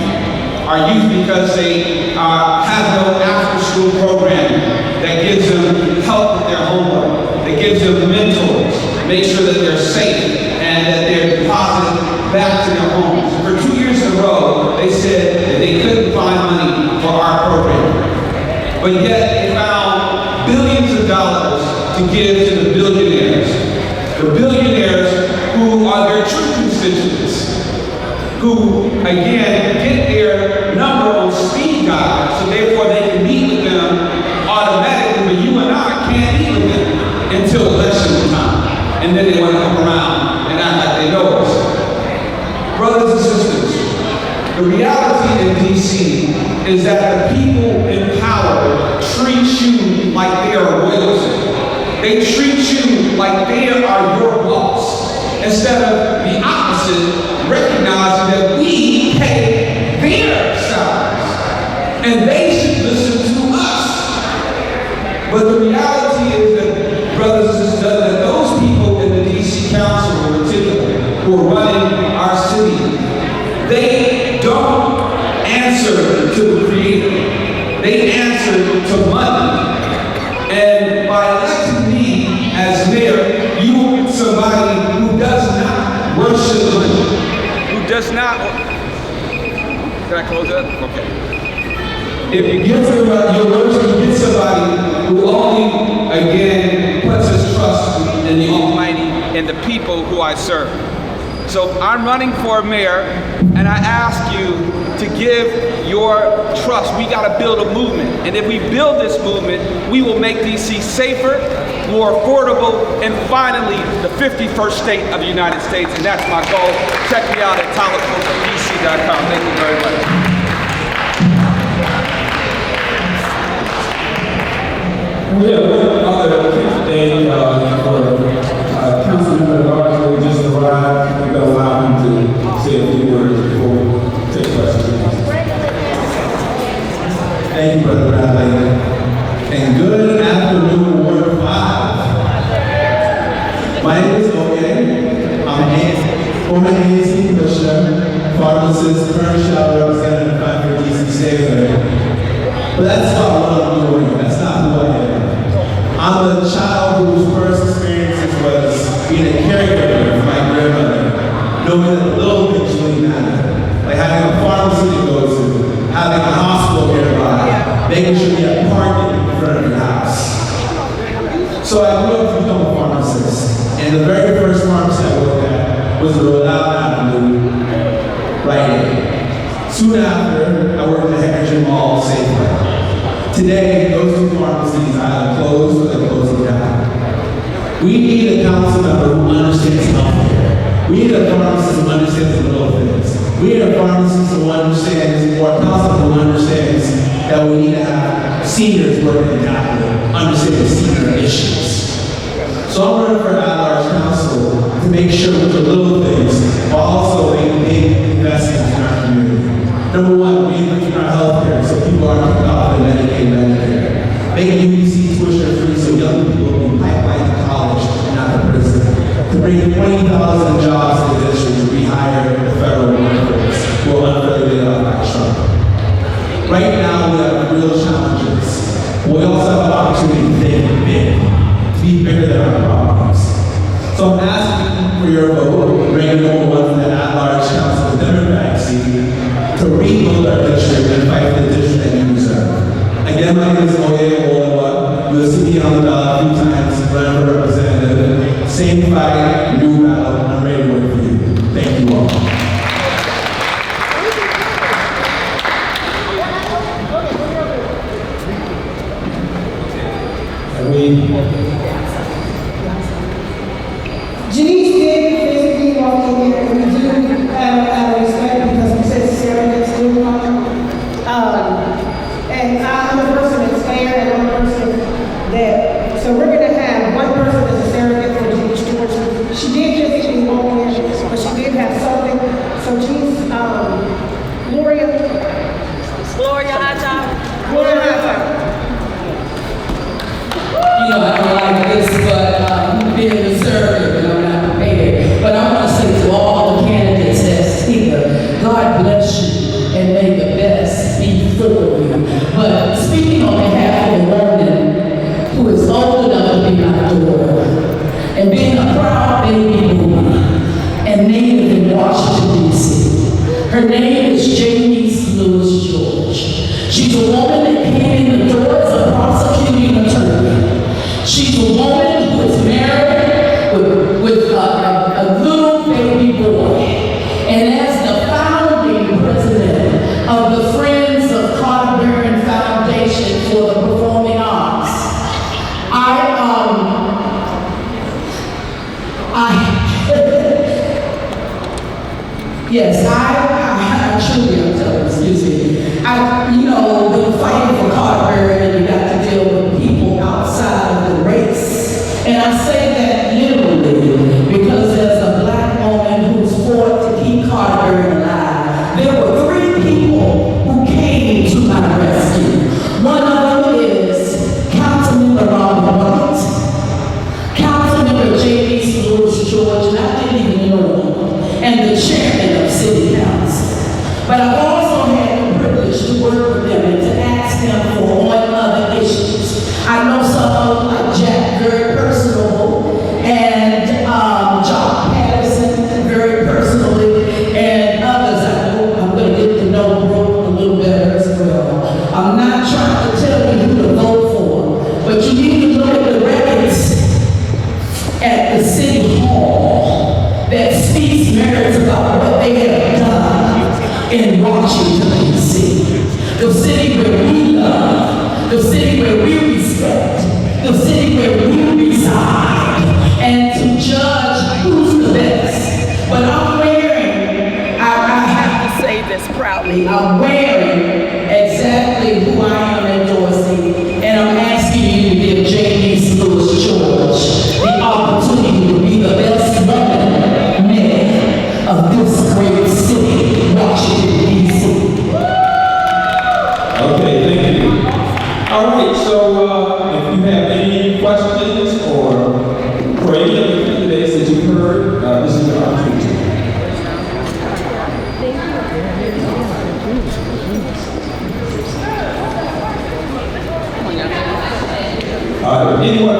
because they have no after-school program that gives them help with their homework, that gives them mentors, make sure that they're safe and that they're deposited back to their homes. For 2 years in a row, they said that they couldn't find money for our program. But yet they found billions of dollars to give to the billionaires who are their true constituents, who, again, get their number on speed dial, so therefore they can meet with them automatically, but you and I can't meet with them until election time. And then they want to come around and act like they know us. Brothers and sisters, the reality in DC is that the people in power treat you like they are royalty. They treat you like they are your boss, instead of the opposite, recognizing that we pay their salaries and they should listen to us. But the reality is that, brothers and sisters, that those people in the DC Council in particular who are running our city, they don't answer to the Creator. They answer to money. And by electing me as mayor, you will get somebody who does not worship money, who does not. Can I close that? Okay. If you get somebody, you get somebody who only, again, puts his trust in the Almighty and the people who I serve. So I'm running for mayor, and I ask you to give your trust. We got to build a movement. And if we build this movement, we will make DC safer, more affordable, and finally, the 51st state of the United States. And that's my goal. Check me out at talibcoachdc.com. Thank you very much. We have one other today for Councilmember Garcia, who just arrived. We're going to allow him to say a few words before we take questions. Thank you, Brother Bradley. And good afternoon, Ward 5. My name is Oye. I'm an former ANC commissioner, pharmacist, current shadow representative for DC State. But that's not what I'm doing. That's not who I am. I'm a child whose first experiences was being a caregiver for my grandmother, knowing that little things really matter, like having a pharmacy to go to, having a hospital nearby, making sure you have parking in front of your house. So I grew up to become a pharmacist, and the very first pharmacy I worked at was Rhode Island Avenue, Rite Aid. Soon after, I worked at Henry Mall, Safeway. Today, those two pharmacies either closed or they're closing down. We need a council member who understands healthcare. We need a pharmacist who understands the little things. We need a pharmacist who understands, or a council who understands that we need to have seniors working in capital, understanding senior issues. So I'm running for at-large council to make sure with the little things, while also making big investments in our community. Number one, reinventing our healthcare so people aren't kicked off their Medicaid, Medicare. Making UBC tuition free so young people can pipeline to college and not to prison. To bring 20,000 jobs to the district to rehire the federal workers who are unfairly laid off by Trump. Right now, we have real challenges. But we also have an opportunity to think big, to be bigger than our problems. So I'm asking for your vote, bringing number one for the at-large council, the Democratic seat, to rebuild our district and fight for the district that you deserve. Again, my name is Oye Olawa. You'll see me on the ballot a few times, running for representative. Same fight, new battle. I'm ready to work for you. Thank you all. Gloria Hata. Gloria Hata. You know, I don't like this, but being conservative, and I'm not prepared. But I want to say to all the candidates that's here, God bless you and may the best be for you. But speaking on behalf of a woman who is old enough to be my daughter, and being a proud baby boomer, and native in Washington, D.C., her name is Janice Lewis George. She's a woman that came in the door as a prosecuting attorney. She's a woman who is married with a little baby boy. And as the founding president of the Friends of Carter Barron Foundation for the Performing Arts, yes, I truly am telling, excuse me. You know, when you're fighting for Carter Barron, you got to deal with people outside of the race. And I say that literally because there's a black woman who's fought to keep Carter Barron alive. There were 3 people who came to my rescue. One of them is Councilmember Robin White, Councilmember Janice Lewis George, and I didn't even know him, and the chairman of City Council. But I've also had the privilege to work with them and to ask them for on other issues. I know someone like Jack, very personable, and John Patterson, very personally, and others I know I'm going to get to know Brooke a little better as well. I'm not trying to tell you who to vote for, but you need to look at the records at the City Hall that speaks merits about what they have done in Washington, D.C. The city where we love, the city where we respect, the city where we reside, and to judge who's the best. But I'm wearing, I have to say this proudly, I'm wearing exactly who I am endorsing, and I'm asking you to give Janice Lewis George the opportunity to be the best woman mayor of this great city, Washington, D.C. Okay, thank you. All right, so if you have any questions or for any of the candidates that you've heard, this is your opportunity. Anyone